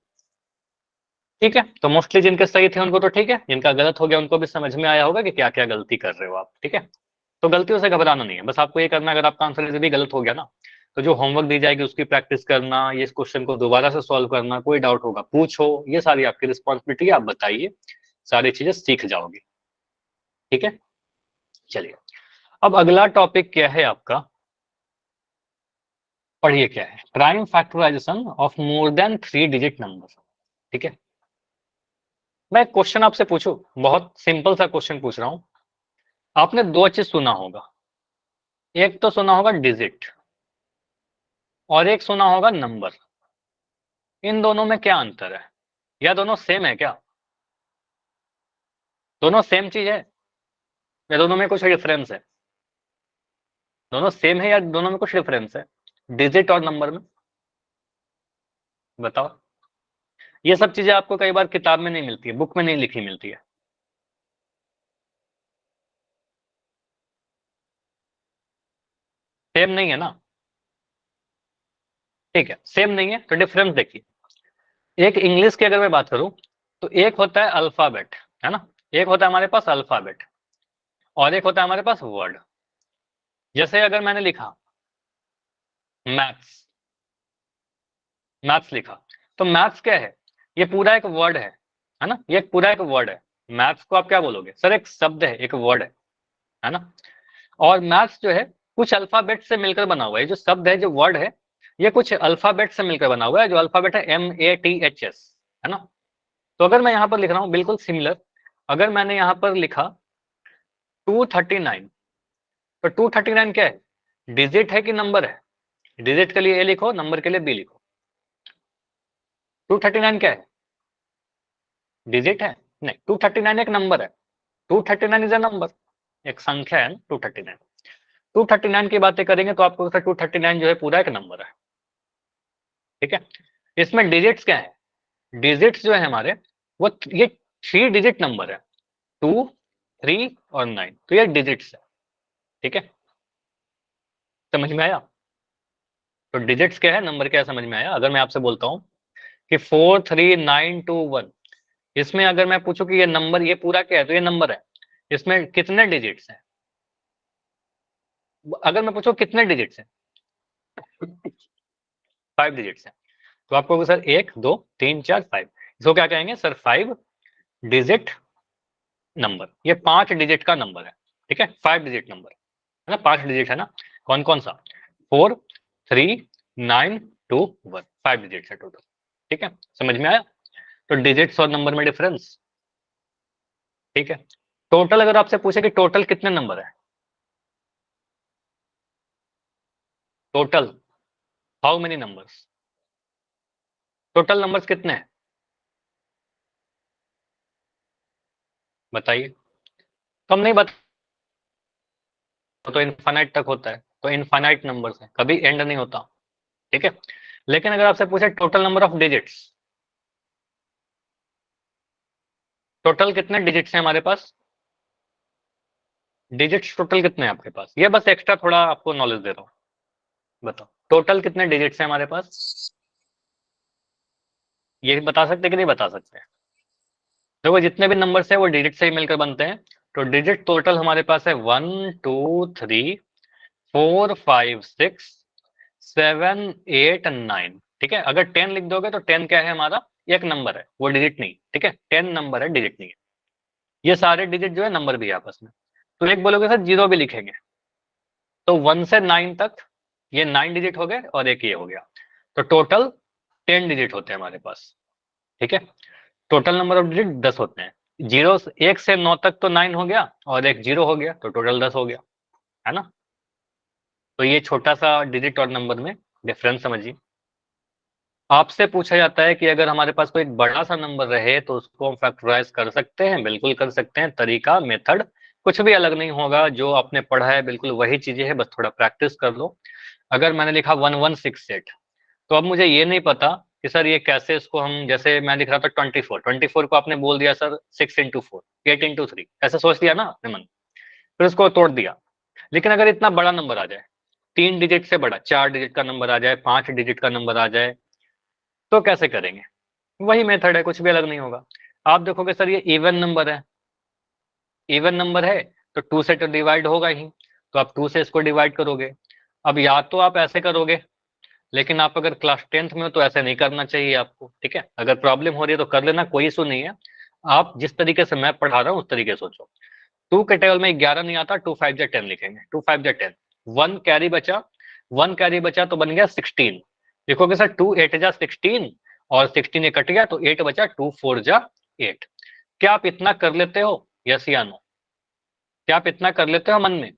ठीक है। तो मोस्टली जिनके सही थे उनको तो ठीक है, जिनका गलत हो गया उनको भी समझ में आया होगा कि क्या क्या गलती कर रहे हो आप, ठीक है। तो गलतियों से घबराना नहीं है, बस आपको ये करना है, अगर आपका आंसर भी गलत हो गया ना, तो जो होमवर्क दी जाएगी उसकी प्रैक्टिस करना, ये इस क्वेश्चन को दोबारा से सॉल्व करना, कोई डाउट होगा पूछो, ये सारी आपकी रिस्पॉन्सिबिलिटी है, आप बताइए, सारी चीजें सीख जाओगे, ठीक है। चलिए, अब अगला टॉपिक क्या है आपका, पढ़िए क्या है, prime factorisation of more than 3 digit number, ठीक है। मैं क्वेश्चन आपसे पूछूं, बहुत सिंपल सा क्वेश्चन पूछ रहा हूं। आपने दो चीज सुना होगा, एक तो सुना होगा डिजिट और एक सुना होगा नंबर। इन दोनों में क्या अंतर है, या दोनों सेम है क्या, दोनों सेम चीज है या दोनों में कुछ डिफरेंस है, दोनों सेम है या दोनों में कुछ डिफरेंस है, डिजिट और नंबर में, बताओ। ये सब चीजें आपको कई बार किताब में नहीं मिलती है, बुक में नहीं लिखी मिलती है। सेम नहीं है ना, ठीक है, सेम नहीं है तो डिफरेंस देखिए। एक इंग्लिश की अगर मैं बात करूं, तो एक होता है अल्फाबेट, है ना, एक होता है हमारे पास अल्फाबेट, और एक होता है हमारे पास वर्ड। जैसे अगर मैंने लिखा मैथ्स, मैथ्स लिखा, तो मैथ्स क्या है, ये पूरा एक वर्ड है ना, ये पूरा एक वर्ड है। मैथ्स को आप क्या बोलोगे सर, एक शब्द है, एक वर्ड है ना। और मैथ्स जो है कुछ अल्फाबेट से मिलकर बना हुआ है, जो शब्द है, जो वर्ड है, ये कुछ अल्फाबेट से मिलकर बना हुआ है, जो अल्फाबेट है MATHS, है ना। तो अगर मैं यहाँ पर लिख रहा हूँ बिल्कुल सिमिलर, अगर मैंने यहाँ पर लिखा 239, तो 239 क्या है, डिजिट है कि नंबर है, डिजिट के लिए ए लिखो, नंबर के लिए बी लिखो। 239 क्या है, डिजिट है, नहीं, 239 एक नंबर है, 239 इज अ नंबर, एक संख्या है ना 239। 239 की बातें करेंगे तो आपको 239 जो है पूरा एक नंबर है, ठीक है। इसमें डिजिट्स क्या है, डिजिट्स जो है हमारे, वो ये 3 डिजिट नंबर है, 2 3 और 9, तो ये डिजिट्स है, ठीक है। समझ में आया, तो डिजिट्स क्या है, नंबर क्या है, समझ में आया। अगर मैं आपसे बोलता हूँ कि 43921, इसमें अगर मैं पूछूं कि ये नंबर, ये पूरा क्या है, तो ये नंबर है, इसमें कितने डिजिट्स हैं, अगर मैं पूछूं कितने डिजिट्स हैं, 5 डिजिट्स हैं। तो आपको सर 1 2 3 4 5, इसको क्या कहेंगे सर, 5 डिजिट नंबर, ये 5 डिजिट का नंबर है, ठीक है, 5 डिजिट नंबर है ना, 5 डिजिट है ना। कौन कौन सा, 4 3 9 2 1, 5 डिजिट है टोटल, ठीक है। समझ में आया, तो डिजिट्स और नंबर में डिफरेंस, ठीक है। टोटल अगर आपसे पूछे कि टोटल कितने नंबर है, total how many numbers, total numbers कितने हैं, बताइए। कम नहीं बता, तो इनफाइनाइट तक होता है, तो इनफाइनाइट नंबर्स है, कभी एंड नहीं होता, ठीक है। लेकिन अगर आपसे पूछे total number of digits, total कितने डिजिट्स हैं हमारे पास, डिजिट्स टोटल कितने हैं आपके पास, ये बस एक्स्ट्रा थोड़ा आपको नॉलेज दे रहा हूँ, बताओ टोटल कितने डिजिट्स हैं हमारे पास, ये बता सकते कि नहीं बता सकते। देखो जितने भी नंबर्स है वो डिजिट से ही मिलकर बनते हैं, तो डिजिट टोटल हमारे पास है 1 2 3 4 5 6 7 8 9, ठीक है। अगर 10 लिख दोगे तो 10 क्या है हमारा, एक नंबर है, वो डिजिट नहीं, ठीक है, 10 नंबर है, डिजिट नहीं है। ये सारे डिजिट जो है नंबर भी है आपस में। तो एक बोलोगे सर जीरो भी लिखेंगे, तो 1 से 9 तक ये 9 डिजिट हो गए और एक ये हो गया, तो टोटल 10 डिजिट होते हैं हमारे पास, ठीक है। टोटल नंबर ऑफ डिजिट 10 होते हैं। जीरो 1 से 9 तक तो 9 हो गया और एक 0 हो गया, तो टोटल 10 हो गया, है ना। तो ये छोटा सा डिजिट और नंबर में डिफरेंस समझिए। आपसे पूछा जाता है कि अगर हमारे पास कोई बड़ा सा नंबर रहे तो उसको हम फैक्टराइज कर सकते हैं, बिल्कुल कर सकते हैं। तरीका, मेथड कुछ भी अलग नहीं होगा, जो आपने पढ़ा है बिल्कुल वही चीजें हैं, बस थोड़ा प्रैक्टिस कर लो। अगर मैंने लिखा 1168, तो अब मुझे ये नहीं पता कि सर ये कैसे, इसको हम, जैसे मैं लिख रहा था 24 को आपने बोल दिया सर 6 into 4, 8 into 3, ऐसा सोच लिया ना आपने मन, फिर उसको तोड़ दिया। लेकिन अगर इतना बड़ा नंबर आ जाए, 3 डिजिट से बड़ा, 4 डिजिट का नंबर आ जाए, 5 डिजिट का नंबर आ जाए, तो कैसे करेंगे? वही मेथड है, कुछ भी अलग नहीं होगा। आप देखोगे सर ये इवन नंबर है, इवन नंबर है तो 2 से तो डिवाइड होगा ही, तो आप 2 से इसको डिवाइड करोगे। अब या तो आप ऐसे करोगे, लेकिन आप अगर क्लास 10th में हो तो ऐसे नहीं करना चाहिए आपको, ठीक है। अगर प्रॉब्लम हो रही है तो कर लेना, कोई इशू नहीं है। आप जिस तरीके से मैं पढ़ा रहा हूँ उस तरीके से सोचो। 2 के टेबल में 11 नहीं आता, 2 5 जा 10 लिखेंगे, 2 5 जा 10। 1 कैरी बचा, 1 कैरी बचा तो बन गया 16। लिखोगे सर 2 8 जा 16, और 16 ये कट गया तो 8 बचा, 2 4 जा 8। क्या आप इतना कर लेते हो? यस या नो? क्या आप इतना कर लेते हो मन में?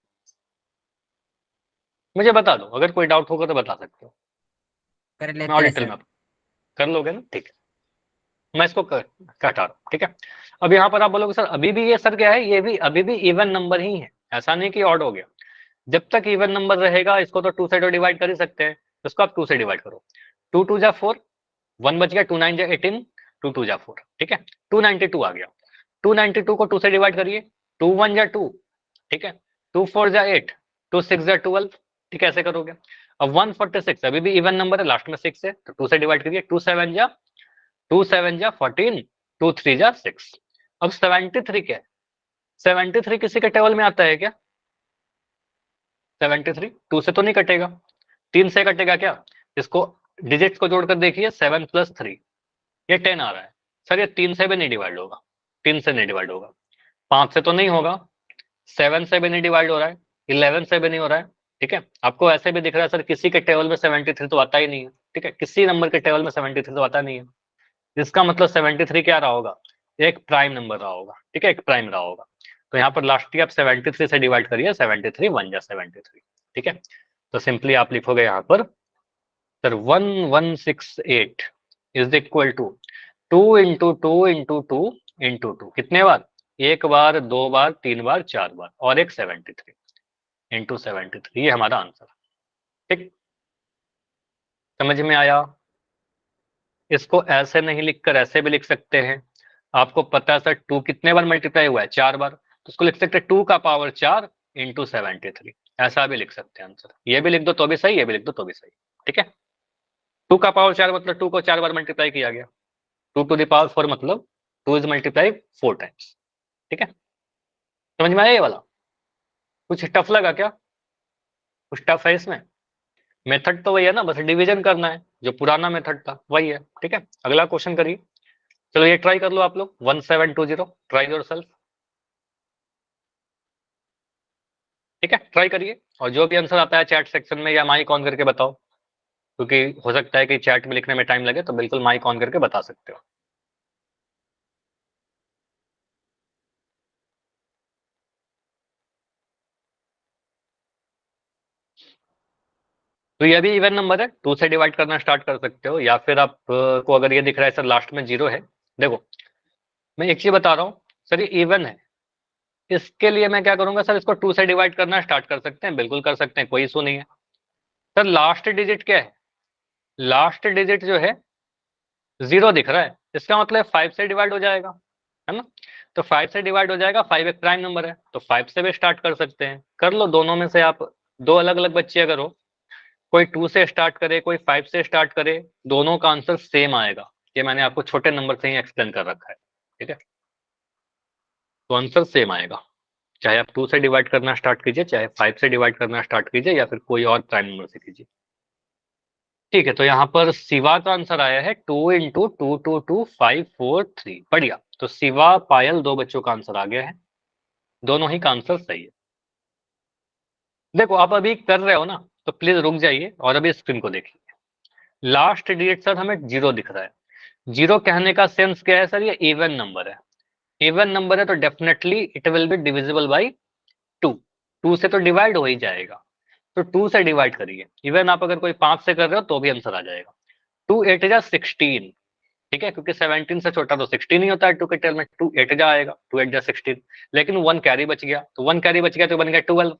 मुझे बता दो, अगर कोई डाउट होगा तो बता सकते हो। कर मैं और लेते हैं डिटेल सर। में कर लोगे ना, ठीक है। मैं इसको कटा रहा हूँ, ठीक है। अब यहाँ पर आप बोलोगे सर अभी भी ये सर क्या है, ये भी अभी भी इवन नंबर ही है, ऐसा नहीं कि ऑड हो गया। जब तक इवन नंबर रहेगा इसको तो 2 से तो डिवाइड कर ही सकते हैं, इसको आप 2 से डिवाइड करो। 2 2 जा 4, 1 बच गया, 2 9 जा 18, 2 2 जा 4, ठीक है। 292 आ गया, 292 को 2 से डिवाइड करिए, 2 1 जा 2, ठीक है। 2 4 जा 8, 2 6 जा 12, ठीक है, ऐसे करोगे। अब 146 अभी भी इवन नंबर है, लास्ट में 6 है, तो 2 से डिवाइड करिए, 2 7 जा 14, 2 3 जा 6। अब 73 क्या है? 73 किसी के टेबल में आता है क्या? 73 2 से तो नहीं कटेगा, 3 से कटेगा क्या? इसको डिजिट्स को जोड़कर देखिए, 7 + 3, ये 10 आ रहा है। सर ये 3 से भी नहीं डिवाइड होगा, 3 से नहीं डिवाइड होगा, 5 से तो नहीं होगा, 7 से भी नहीं डिवाइड हो रहा है, 11 से भी नहीं हो रहा है, ठीक है। आपको ऐसे भी दिख रहा है सर किसी के टेबल में 73 तो आता ही नहीं है, ठीक है, किसी नंबर के टेबल में 73 तो आता नहीं है। इसका मतलब 73 क्या रहा होगा? एक प्राइम नंबर रहा होगा, ठीक है, एक प्राइम रहा होगा। तो यहाँ पर लास्ट की आप 73 से डिवाइड करिए, 73 1 जा 73, ठीक है। तो सिंपली आप लिखोगे यहाँ पर sir 1168 is equal to 2 into 2 into 2 into 2, कितने बार? एक बार, दो बार, तीन बार, चार बार, और एक 73 इंटू 73, ये हमारा आंसर, ठीक। समझ में आया? इसको ऐसे नहीं लिखकर ऐसे भी लिख सकते हैं। आपको पता है सर 2 कितने बार मल्टीप्लाई हुआ है? 4 बार, तो उसको लिख सकते हैं 2 का पावर 4 इंटू 73, ऐसा भी लिख सकते हैं आंसर। ये भी लिख दो तो भी सही, ये भी लिख दो तो भी सही, ठीक है। 2 का पावर 4 मतलब 2 को 4 बार मल्टीप्लाई किया गया, 2 to the power 4 मतलब 2 इज मल्टीप्लाई 4 टाइम्स, ठीक है। समझ में आया ये वाला? कुछ टफ लगा क्या? कुछ टफ है इसमें? मेथड तो वही है ना, बस डिवीजन करना है, जो पुराना मेथड था वही है, ठीक है। अगला क्वेश्चन करिए। चलो ये ट्राई कर लो आप लोग, 1720, ट्राई योरसेल्फ, ठीक है, ट्राई करिए। और जो भी आंसर आता है चैट सेक्शन में या माइक ऑन करके बताओ, क्योंकि हो सकता है कि चैट में लिखने में टाइम लगे, तो बिल्कुल माइक ऑन करके बता सकते हो। तो ये भी इवन नंबर है, 2 से डिवाइड करना स्टार्ट कर सकते हो, या फिर आप को अगर ये दिख रहा है सर लास्ट में 0 है, देखो मैं एक चीज बता रहा हूँ, सर ये इवन है, इसके लिए मैं क्या करूंगा सर, इसको 2 से डिवाइड करना स्टार्ट कर सकते हैं, बिल्कुल कर सकते हैं, कोई इशू नहीं है। सर लास्ट डिजिट क्या है? लास्ट डिजिट जो है 0 दिख रहा है, इसका मतलब 5 से डिवाइड हो जाएगा, है ना। तो 5 से डिवाइड हो जाएगा, 5 एक प्राइम नंबर है, तो 5 से भी स्टार्ट कर सकते हैं, कर लो दोनों में से आप। दो अलग अलग बच्चे अगर हो, कोई 2 से स्टार्ट करे, कोई 5 से स्टार्ट करे, दोनों का आंसर सेम आएगा। ये मैंने आपको छोटे नंबर से ही एक्सप्लेन कर रखा है, ठीक है। तो आंसर सेम आएगा, चाहे आप 2 से डिवाइड करना स्टार्ट कीजिए, चाहे 5 से डिवाइड करना स्टार्ट कीजिए, या फिर कोई और प्राइम नंबर से कीजिए, ठीक है। तो यहाँ पर शिवा का आंसर आया है 2 into 2 2 2 5 4 3, बढ़िया। तो शिवा, पायल, दो बच्चों का आंसर आ गया है, दोनों ही का आंसर सही है। देखो आप अभी कर रहे हो ना, तो प्लीज रुक जाइए और अभी स्क्रीन को देखिए। लास्ट डिजिट सर हमें 0 दिख रहा है, जीरो कहने का सेंस क्या है सर, ये इवन नंबर है। इवन नंबर है तो definitely it will be divisible by two, two से तो डिवाइड हो ही जाएगा, तो टू से डिवाइड करिए। इवन आप अगर कोई 5 से कर रहे हो तो भी आंसर आ जाएगा। 2 8 जा 16, ठीक है, क्योंकि 17 से छोटा तो 16 ही होता है 2 के टेल में, 2 8 जा आएगा, 2 8 जा 16, लेकिन 1 कैरी बच गया, तो 1 कैरी बच गया तो बन गया 12,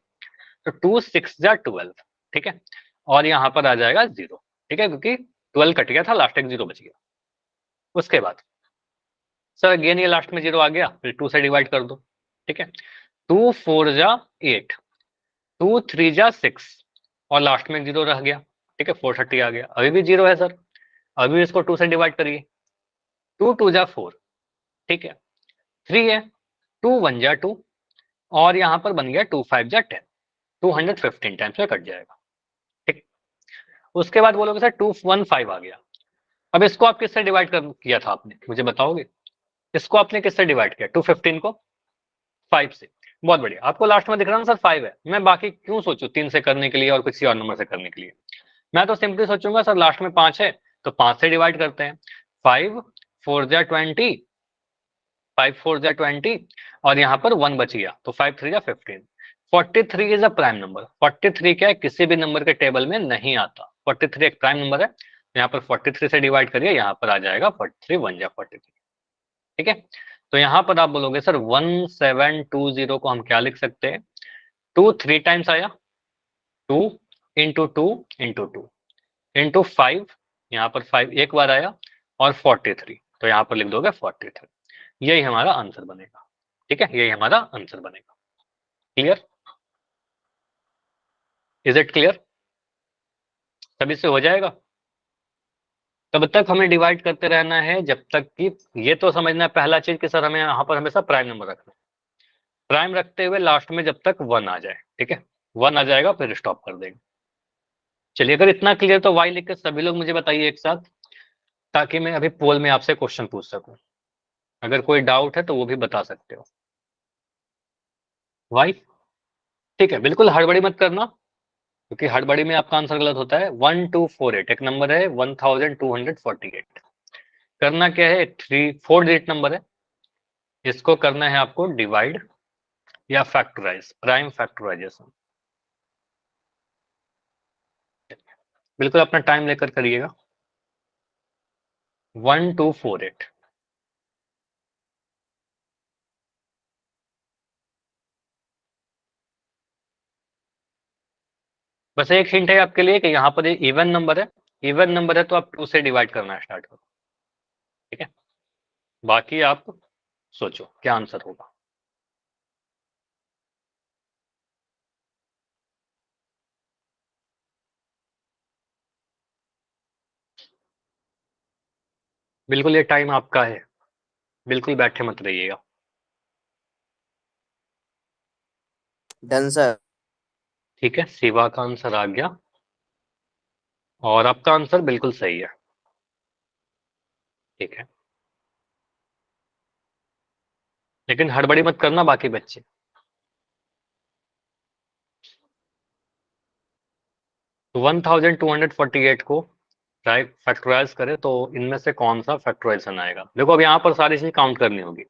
तो 2 6 जा 12, ठीक है, और यहाँ पर आ जाएगा 0, ठीक है, क्योंकि 12 कट गया था, लास्ट एक 0 बच गया। उसके बाद सर अगेन ये लास्ट में 0 आ गया, फिर 2 से डिवाइड कर दो, ठीक है, 2 4 जा 8, 2 3 जा 6, और लास्ट में 0 रह गया, ठीक है, 430 आ गया, अभी भी 0 है सर, अभी इसको 2 से डिवाइड करिए, 2 2 जा 4, ठीक है, 3 है, 2 1 जा 2, और यहाँ पर बन गया 2 5 जा 10, 215 टाइम्स में कट जाएगा, ठीक। उसके बाद बोलोगे सर 215 आ गया, अब इसको आप किससे डिवाइड कर किया था आपने, मुझे बताओगे, इसको आपने किससे डिवाइड किया, 215 को 5 से, बहुत बढ़िया, आपको लास्ट में दिख रहा है ना सर 5 है, मैं बाकी क्यों सोचूं 3 से करने के लिए और किसी और नंबर से करने के लिए, मैं तो सिंपली सोचूंगा सर लास्ट में 5 है तो 5 से डिवाइड करते हैं, 5 4 जा 20, 5 4 जा 20, और यहाँ पर 1 बच गया तो 5 3 जा 15, 43 इज अ प्राइम नंबर, 43 क्या है, किसी भी नंबर के टेबल में नहीं आता, 43 एक प्राइम नंबर है, तो यहाँ पर 43 से डिवाइड करिए, यहाँ पर आ जाएगा 43 1 जा 43, ठीक है, तो यहाँ पर आप बोलोगे सर 1720 को हम क्या लिख सकते हैं, 2 3 टाइम्स आया, 2 इंटू 2 इंटू 2 इंटू 5, यहाँ पर 5 एक बार आया, और 43, तो यहाँ पर लिख दोगे 43, यही हमारा आंसर बनेगा, ठीक है, यही हमारा आंसर बनेगा। क्लियर, इज इट क्लियर, सभी से हो जाएगा। तब तक हमें डिवाइड करते रहना है जब तक कि, ये तो समझना है पहला चीज कि सर हमें यहाँ पर हमेशा प्राइम नंबर रखना है, प्राइम रखते हुए लास्ट में जब तक 1 आ जाए, ठीक है, 1 आ जाएगा फिर स्टॉप कर देंगे। चलिए अगर इतना क्लियर तो वाई लिख के सभी लोग मुझे बताइए एक साथ, ताकि मैं अभी पोल में आपसे क्वेश्चन पूछ सकूं, अगर कोई डाउट है तो वो भी बता सकते हो। वाई, ठीक है, बिल्कुल हड़बड़ी मत करना, क्योंकि हड़बड़ी में आपका आंसर गलत होता है। 1248 एक नंबर है, 1248, करना क्या है, 4 डिजिट नंबर है, इसको करना है आपको डिवाइड या फैक्टराइज, प्राइम फैक्टराइजेशन, बिल्कुल अपना टाइम लेकर करिएगा। 1248, बस एक हिंट है आपके लिए कि यहाँ पर ये इवन नंबर है, इवन नंबर है तो आप 2 से डिवाइड करना स्टार्ट करो, ठीक है, बाकी आप सोचो क्या आंसर होगा। बिल्कुल ये टाइम आपका है, बिल्कुल बैठे मत रहिएगा। Done sir. ठीक है, शिवा का आंसर आ गया, और आपका आंसर बिल्कुल सही है, ठीक है, लेकिन हड़बड़ी मत करना बाकी बच्चे। तो 1248 को फैक्टराइज करें तो इनमें से कौन सा फैक्टराइजेशन आएगा, देखो अब यहाँ पर सारी चीज काउंट करनी होगी।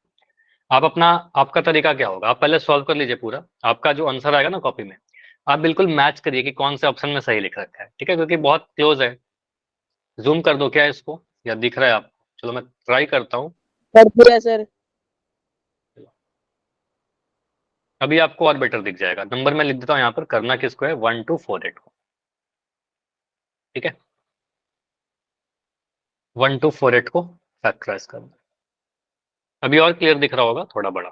आप अपना, आपका तरीका क्या होगा, आप पहले सॉल्व कर लीजिए पूरा, आपका जो आंसर आएगा ना कॉपी में, आप बिल्कुल मैच करिए कि कौन से ऑप्शन में सही लिख रखा है, ठीक है, क्योंकि बहुत क्लोज है। जूम कर दो क्या इसको, या दिख रहा है आपको, चलो मैं ट्राई करता हूँ। कर दिया सर। अभी आपको और बेटर दिख जाएगा, नंबर मैं लिख देता हूँ यहाँ पर, करना किसको है, 1248 को, ठीक है, 1248 को फैक्टराइज करना। अभी और क्लियर दिख रहा होगा थोड़ा बड़ा,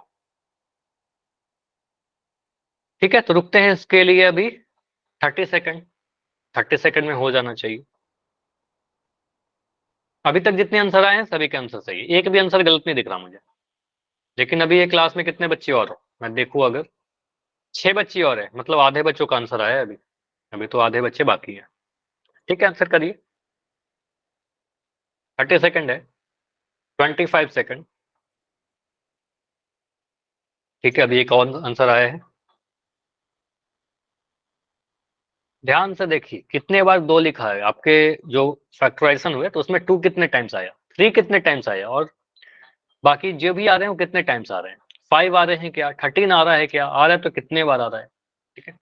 ठीक है, तो रुकते हैं इसके लिए अभी 30 सेकंड, 30 सेकंड में हो जाना चाहिए। अभी तक जितने आंसर आए हैं सभी के आंसर सही है, एक भी आंसर गलत नहीं दिख रहा मुझे, लेकिन अभी ये क्लास में कितने बच्चे और हो, मैं देखूं अगर 6 बच्चे और है, मतलब आधे बच्चों का आंसर आया है अभी, अभी तो आधे बच्चे बाकी हैं, ठीक है, आंसर करिए। 30 सेकंड है, 25 सेकंड, ठीक है, अभी एक और आंसर आया है, ध्यान से देखिए कितने बार 2 लिखा है आपके, जो फैक्टराइजेशन हुए तो उसमें 2 कितने टाइम्स आया, 3 कितने टाइम्स आया, और बाकी जो भी आ रहे हैं वो कितने टाइम्स आ रहे हैं, 5 आ रहे हैं क्या, 13 आ रहा है क्या, आ रहा है तो कितने बार आ रहा है। ठीक है,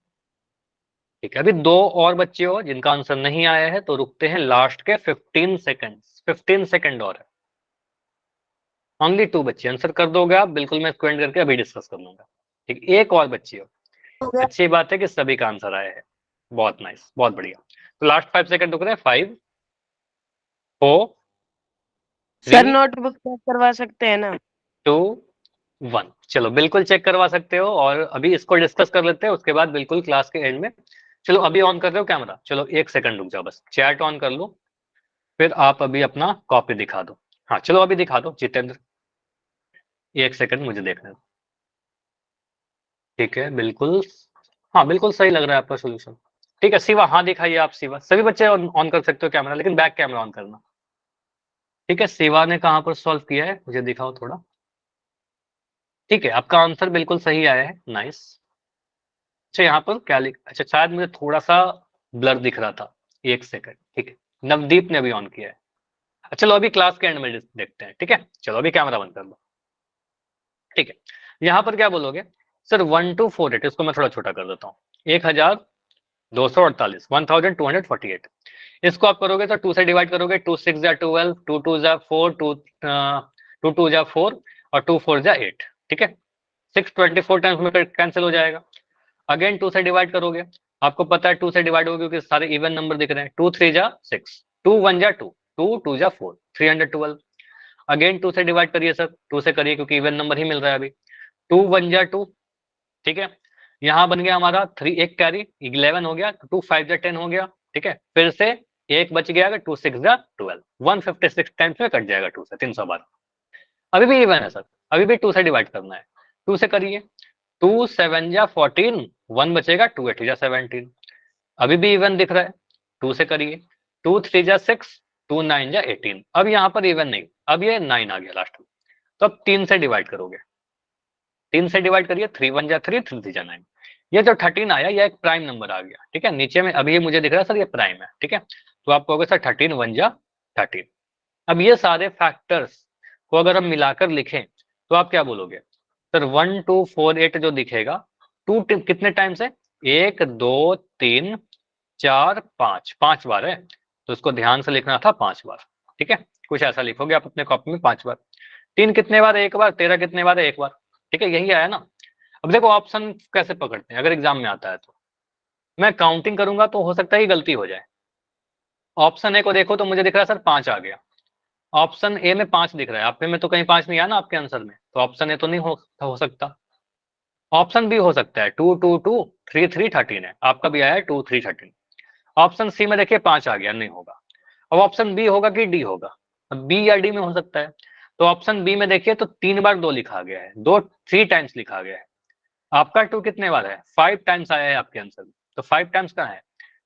ठीक है। अभी 2 और बच्चे हो जिनका आंसर नहीं आया है, तो रुकते हैं लास्ट के 15 सेकंड, 15 सेकंड और है। ओनली 2 बच्चे, आंसर कर दोगे आप, बिल्कुल मैं इसको एंड करके अभी डिस्कस कर लूंगा। ठीक, एक और बच्ची हो। हो गया अच्छी बात है कि सभी का आंसर आया है, बहुत नाइस, बहुत बढ़िया। तो लास्ट 5 सेकंड रुक रहे हैं, 5 4 सर, 3 नोटबुक चेक करवा सकते हैं ना? 2 1। चलो बिल्कुल चेक करवा सकते हो, और अभी इसको डिस्कस कर लेते हैं, उसके बाद बिल्कुल क्लास के एंड में। चलो अभी ऑन कर रहे हो कैमरा, चलो 1 सेकंड रुक जाओ, बस चैट ऑन कर लो, फिर आप अभी अपना कॉपी दिखा दो। हाँ चलो अभी दिखा दो जितेंद्र, 1 सेकंड मुझे देखने दो। ठीक है, बिल्कुल, हाँ बिल्कुल सही लग रहा है आपका सोल्यूशन। ठीक है शिवा, हाँ दिखाइए आप शिवा, सभी बच्चे ऑन कर सकते हो कैमरा, लेकिन बैक कैमरा ऑन करना। ठीक है, शिवा ने कहाँ पर सॉल्व किया है मुझे दिखाओ थोड़ा। ठीक है, आपका आंसर बिल्कुल सही आया है, नाइस। अच्छा यहाँ पर क्या लिख, अच्छा शायद मुझे थोड़ा सा ब्लर दिख रहा था, 1 सेकंड। ठीक है, नवदीप ने अभी ऑन किया है। अच्छा, चलो अभी क्लास के एंड में देखते हैं। ठीक है, चलो अभी कैमरा बंद कर लो। ठीक है, यहाँ पर क्या बोलोगे, सर 1248, इसको मैं थोड़ा छोटा कर देता हूँ, 1248, 1248। इसको आप करोगे तो 2 से डिवाइड करोगे, 2 6 जा 12, 2 2 जा 4, 2 2 जा 4, और 2 4 जा 8। ठीक है, 6 24 टाइम्स में कैंसिल हो जाएगा। अगेन 2 से डिवाइड करोगे, आपको पता है 2 से डिवाइड होगी क्योंकि सारे इवन नंबर दिख रहे हैं, 2 3 जा 6, 2 1 जा 2, 2 2 जा 4, 312। अगेन 2 से डिवाइड करिए सर, 2 से करिए क्योंकि इवन नंबर ही मिल रहा है अभी, 2 1 जा 2। ठीक है, यहाँ बन गया हमारा 3, एक कैरी 11 हो गया, 2 5 जा 10 हो गया। ठीक है, फिर से एक बच गया, 2 6 जा 12, 156 टाइम्स में कट जाएगा 2 से, 312। अभी भी इवन है सर, अभी भी 2 से डिवाइड करना है, 2 से करिए, 2 7 जा 14, 1 बचेगा, 2 8 जा 17। अभी भी इवन दिख रहा है, 2 से करिए, 2 3 जा 6, 2 9 जा 18। अब यहाँ पर इवन नहीं, अब ये 9 आ गया लास्ट में, तो अब 3 से डिवाइड करोगे, 3 से डिवाइड करिए, 3 1 जा 3, 3 3 जा 9। ये जो 13 आया, ये एक प्राइम नंबर आ गया। ठीक है, नीचे में अभी ये मुझे दिख रहा है सर, ये प्राइम है। ठीक है, तो आप कहोगे सर 13 1 जा 13। अब ये सारे फैक्टर्स को अगर हम मिलाकर लिखें तो आप क्या बोलोगे, सर 1 2 4 8 जो दिखेगा, 2 कितने टाइम्स है, 1 2 3 4 5, 5 बार है, तो इसको ध्यान से लिखना था 5 बार। ठीक है, कुछ ऐसा लिखोगे आप अपने कॉपी में, 5 बार। 3 कितने बार है, 1 बार। 13 कितने बार है, 1 बार। ठीक है, यही आया ना। अब देखो ऑप्शन कैसे पकड़ते हैं, अगर एग्जाम में आता है तो मैं काउंटिंग करूंगा तो हो सकता है गलती हो जाए। ऑप्शन ए को देखो तो मुझे दिख रहा है सर 5 आ गया, ऑप्शन ए में 5 दिख रहा है, आप में तो कहीं 5 नहीं आया ना आपके आंसर में, तो ऑप्शन ए तो नहीं हो सकता। ऑप्शन बी हो सकता है 2 2 2 3 3 13 है, आपका भी आया है 2 3 13। ऑप्शन सी में देखिए 5 आ गया, नहीं होगा। अब ऑप्शन बी होगा कि डी होगा, बी या डी में हो सकता है। तो ऑप्शन बी में देखिए तो 3 बार 2 लिखा गया है, 2 3 टाइम्स लिखा गया है। आपका 2 कितने बार है, 5 टाइम्स आया है आपके आंसर में, तो 5 टाइम्स कहाँ है,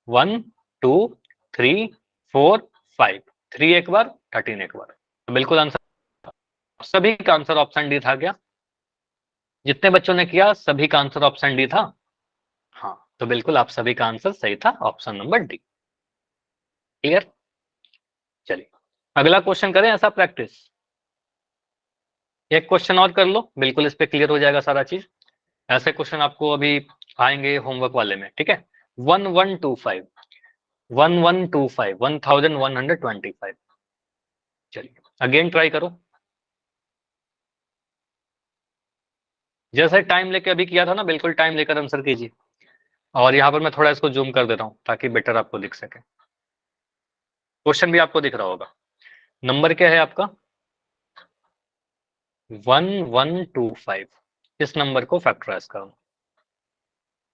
1 2 3 4 5, 3 एक बार, 13 एक बार। तो बिल्कुल आंसर, सभी का आंसर ऑप्शन डी था क्या, जितने बच्चों ने किया सभी का आंसर ऑप्शन डी था। हाँ, तो बिल्कुल आप सभी का आंसर सही था, ऑप्शन नंबर डी। क्लियर, चलिए अगला क्वेश्चन करें, ऐसा प्रैक्टिस, एक क्वेश्चन और कर लो, बिल्कुल इस पे क्लियर हो जाएगा सारा चीज। ऐसे क्वेश्चन आपको अभी आएंगे होमवर्क वाले में। ठीक है, 1125, 1125, 1125। चलिए अगेन ट्राई करो, जैसे टाइम लेके अभी किया था ना, बिल्कुल टाइम लेकर आंसर कीजिए। और यहाँ पर मैं थोड़ा इसको जूम कर देता हूँ ताकि बेटर आपको दिख सके, क्वेश्चन भी आपको दिख रहा होगा। नंबर क्या है आपका, 1125, इस नंबर को फैक्टराइज करो।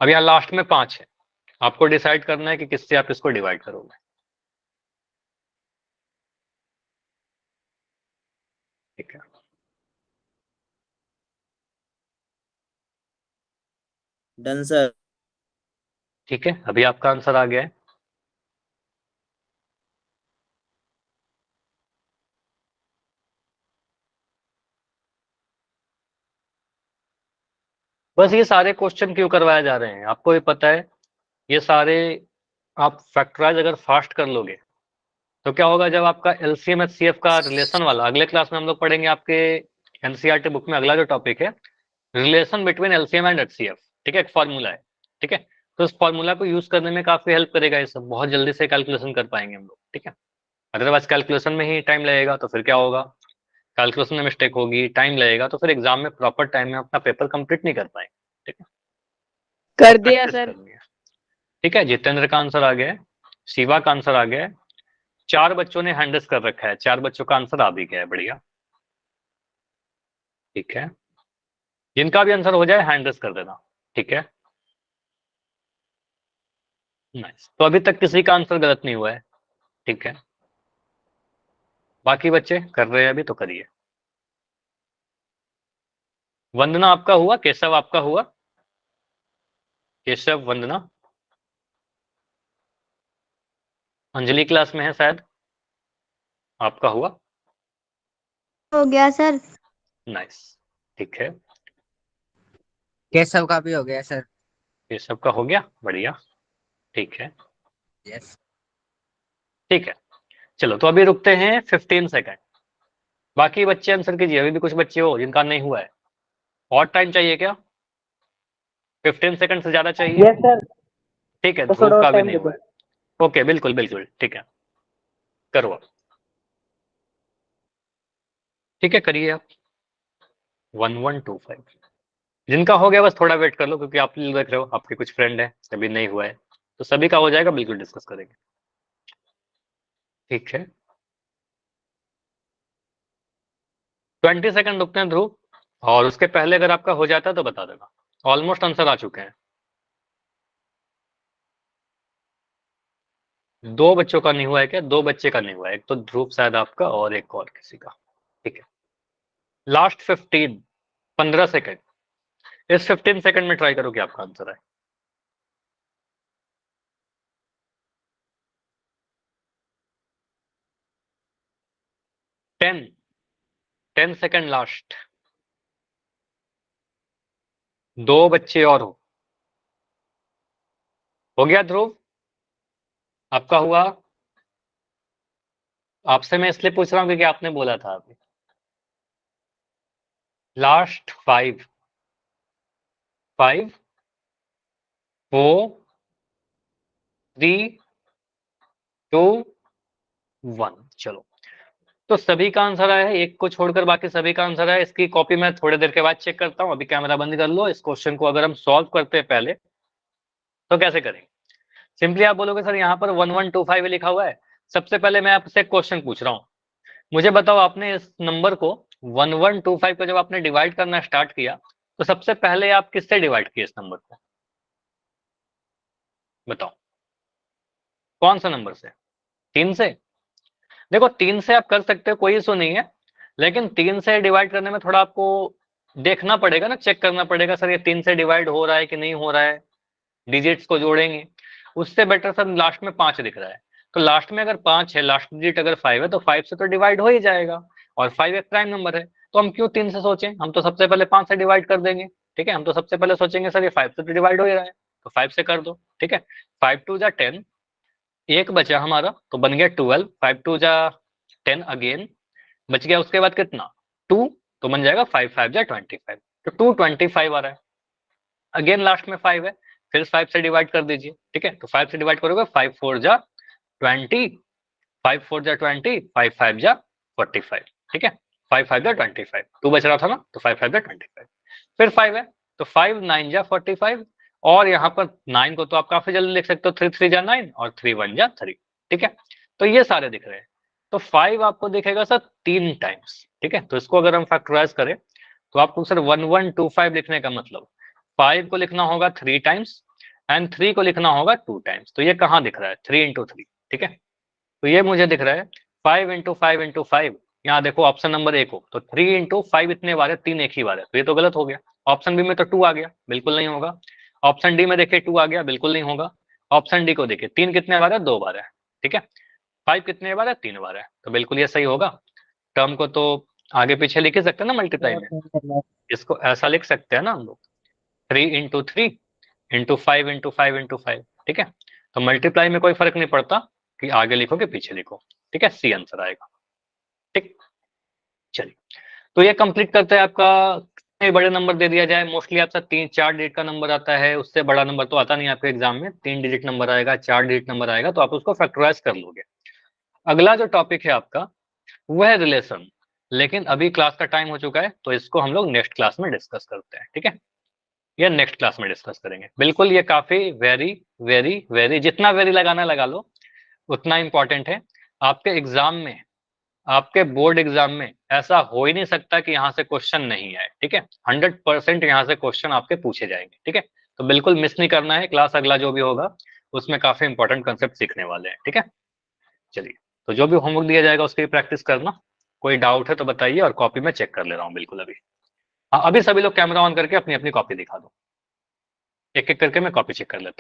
अब यहाँ लास्ट में 5 है, आपको डिसाइड करना है कि किससे आप इसको डिवाइड करोगे। ठीक है, डन सर। ठीक है, अभी आपका आंसर आ गया है। बस ये सारे क्वेश्चन क्यों करवाए जा रहे हैं आपको भी पता है, ये सारे आप फैक्टराइज अगर फास्ट कर लोगे तो क्या होगा, जब आपका एलसीएम एचसीएफ का रिलेशन वाला अगले क्लास में हम लोग पढ़ेंगे, आपके एनसीईआरटी बुक में अगला जो टॉपिक है relation between LCM and HCF, ठीक है, एक फॉर्मूला है, ठीक है। तो उस फॉर्मूला को यूज करने में काफी हेल्प करेगा ये सब, बहुत जल्दी से कैलकुलेशन कर पाएंगे हम लोग, ठीक है। अदरवाइज कैलकुलेशन में ही टाइम लगेगा तो फिर क्या होगा, कैलकुलेशन में मिस्टेक होगी, टाइम लगेगा, तो फिर एग्जाम में प्रॉपर टाइम में अपना पेपर कंप्लीट नहीं कर पाएंगे, ठीक है। कर तो दिया प्रैक्टिस सर। करनी है, ठीक है। जितेंद्र का आंसर आ गया है, शिवा का आंसर आ गया है, 4 बच्चों ने हैंड रेस कर रखा है, 4 बच्चों का आंसर आ भी गया है, बढ़िया, ठीक है। जिनका भी आंसर हो जाए हैंड रेस कर देना, ठीक है। नाइस, तो अभी तक किसी का आंसर गलत नहीं हुआ है, ठीक है। बाकी बच्चे कर रहे हैं अभी, तो करिए। वंदना आपका हुआ, केशव आपका हुआ, केशव वंदना, अंजलि क्लास में है शायद, आपका हुआ। हो गया सर। नाइस, ठीक है, केशव का भी हो गया सर। केशव का हो गया, बढ़िया, ठीक है, यस। ठीक है। चलो तो अभी रुकते हैं 15 सेकंड, बाकी बच्चे आंसर कीजिए, अभी भी कुछ बच्चे हो जिनका नहीं हुआ है। और टाइम चाहिए क्या, 15 सेकंड से ज्यादा चाहिए? Yes sir. ठीक है, तो ध्रुव थोड़ा और का भी टाइम नहीं दे हुआ दो। है, ओके, बिल्कुल बिल्कुल, ठीक है, करो आप। ठीक है, करिए आप। 1125, जिनका हो गया बस थोड़ा वेट कर लो, क्योंकि आप लोग देख रहे हो आपके कुछ फ्रेंड है अभी नहीं हुआ है, तो सभी का हो जाएगा, बिल्कुल डिस्कस करेंगे, ठीक है। 20 सेकंड रुकते हैं ध्रुव, और उसके पहले अगर आपका हो जाता है तो बता देना। ऑलमोस्ट आंसर आ चुके हैं, 2 बच्चों का नहीं हुआ है क्या, 2 बच्चे का नहीं हुआ है, एक तो ध्रुव शायद आपका और एक और किसी का, ठीक है। लास्ट 15 सेकंड, इस 15 सेकंड में ट्राई करो कि आपका आंसर है। 10 सेकंड लास्ट, 2 बच्चे और हो गया ध्रुव, आपका हुआ। आपसे मैं इसलिए पूछ रहा हूँ क्योंकि आपने बोला था अभी। लास्ट 5, 4, 3, 2, 1, चलो। तो सभी का आंसर आया है, एक को छोड़कर बाकी सभी का आंसर है। इसकी कॉपी मैं थोड़ी देर के बाद चेक करता हूँ, अभी कैमरा बंद कर लो। इस क्वेश्चन को अगर हम सॉल्व करते हैं पहले, तो कैसे करेंगे? सिंपली आप बोलोगे सर यहाँ पर 1125 लिखा हुआ है। सबसे पहले मैं आपसे क्वेश्चन पूछ रहा हूँ, मुझे बताओ, आपने इस नंबर को 1125 को जब आपने डिवाइड करना स्टार्ट किया, तो सबसे पहले आप किससे डिवाइड किए इस नंबर को? बताओ, कौन सा नंबर से? 3 से? देखो 3 से आप कर सकते हो, कोई इशू नहीं है, लेकिन 3 से डिवाइड करने में थोड़ा आपको देखना पड़ेगा ना, चेक करना पड़ेगा सर ये 3 से डिवाइड हो रहा है कि नहीं हो रहा है, डिजिट्स को जोड़ेंगे। उससे बेटर सर लास्ट में 5 दिख रहा है, तो लास्ट में अगर 5 है, लास्ट डिजिट अगर 5 है, तो 5 से तो डिवाइड हो ही जाएगा, और 5 एक प्राइम नंबर है, तो हम क्यों 3 से सोचें, हम तो सबसे पहले 5 से डिवाइड कर देंगे, ठीक है। हम तो सबसे पहले सोचेंगे सर ये 5 से तो डिवाइड हो ही रहा है, तो 5 से कर दो, ठीक है। 5 2 जा 10, एक बचा हमारा तो बन गया 12, 5 2 जा 10 अगेन, बच गया उसके बाद कितना 2, तो बन जाएगा 5 5 जा 25, तो 225 आ रहा है। अगेन लास्ट में 5 है, फिर 5 से डिवाइड कर दीजिए, ठीक है। तो 5 से डिवाइड करोगे, 5 4 जा 20, 5 4 जा 20, 5 5 जा 45, ठीक है। 5 5 जा 25, 2 बच रहा था ना, तो 5 5 जा 25, फिर 5 है, तो 5 9 जा 45, और यहाँ पर 9 को तो आप काफी जल्दी लिख सकते हो, 3 3 जा 9 और 3 1 जा 3, ठीक है। तो ये सारे दिख रहे हैं, तो 5 आपको दिखेगा सर 3 टाइम्स, ठीक है। तो इसको अगर हम फैक्टराइज करें, तो आपको सर 1125 लिखने का मतलब 5 को लिखना होगा 3 टाइम्स एंड 3 को लिखना होगा 2 टाइम्स। तो ये कहाँ दिख रहा है? 3 इंटू 3, ठीक है। तो ये मुझे दिख रहा है 5 इंटू 5 इंटू 5, यहाँ देखो ऑप्शन नंबर 1 हो तो 3 इंटू 5 इतने बार है, 3 एक ही बार है, तो ये तो गलत हो गया। ऑप्शन बी में तो 2 आ गया, बिल्कुल नहीं होगा। ऑप्शन डी में देखिए 2 आ गया, बिल्कुल नहीं होगा। ऑप्शन डी को देखिए 3 कितने बार है? 2 बार है, ठीक है। 5 कितने बार है? 3 बार है, तो बिल्कुल ये सही होगा। टर्म को तो आगे पीछे लिख ही सकते हैं ना मल्टीप्लाई में, इसको ऐसा लिख सकते हैं ना हम लोग, 3 इंटू 3 इंटू 5 इंटू 5 इंटू 5, ठीक है। तो मल्टीप्लाई में कोई फर्क नहीं पड़ता कि आगे लिखो कि पीछे लिखो, ठीक है, सी आंसर आएगा। ठीक, चलिए तो ये कंप्लीट करते हैं। आपका कितने बड़े नंबर दे दिया जाए, मोस्टली आपका 3-4 डिजिट का नंबर आता है, उससे बड़ा नंबर तो आता नहीं आपके एग्जाम में। 3 डिजिट नंबर आएगा, 4 डिजिट नंबर आएगा, तो आप उसको फैक्टराइज कर लोगे। अगला जो टॉपिक है आपका वह है रिलेशन, लेकिन अभी क्लास का टाइम हो चुका है, तो इसको हम लोग नेक्स्ट क्लास में डिस्कस करते हैं। ठीक है, ये नेक्स्ट क्लास में डिस्कस करेंगे। बिल्कुल, ये काफी वेरी वेरी वेरी, जितना वेरी लगाना लगा लो, उतना इंपॉर्टेंट है आपके एग्जाम में। आपके बोर्ड एग्जाम में ऐसा हो ही नहीं सकता कि यहाँ से क्वेश्चन नहीं आए। ठीक है, 100% यहाँ से क्वेश्चन आपके पूछे जाएंगे। ठीक है, तो बिल्कुल मिस नहीं करना है। क्लास अगला जो भी होगा उसमें काफी इंपॉर्टेंट कंसेप्ट सीखने वाले हैं। ठीक है, चलिए तो जो भी होमवर्क दिया जाएगा उसकी प्रैक्टिस करना। कोई डाउट है तो बताइए, और कॉपी में चेक कर ले रहा हूँ बिल्कुल अभी। हाँ, अभी सभी लोग कैमरा ऑन करके अपनी अपनी कॉपी दिखा दो, एक एक करके मैं कॉपी चेक कर लेता हूँ।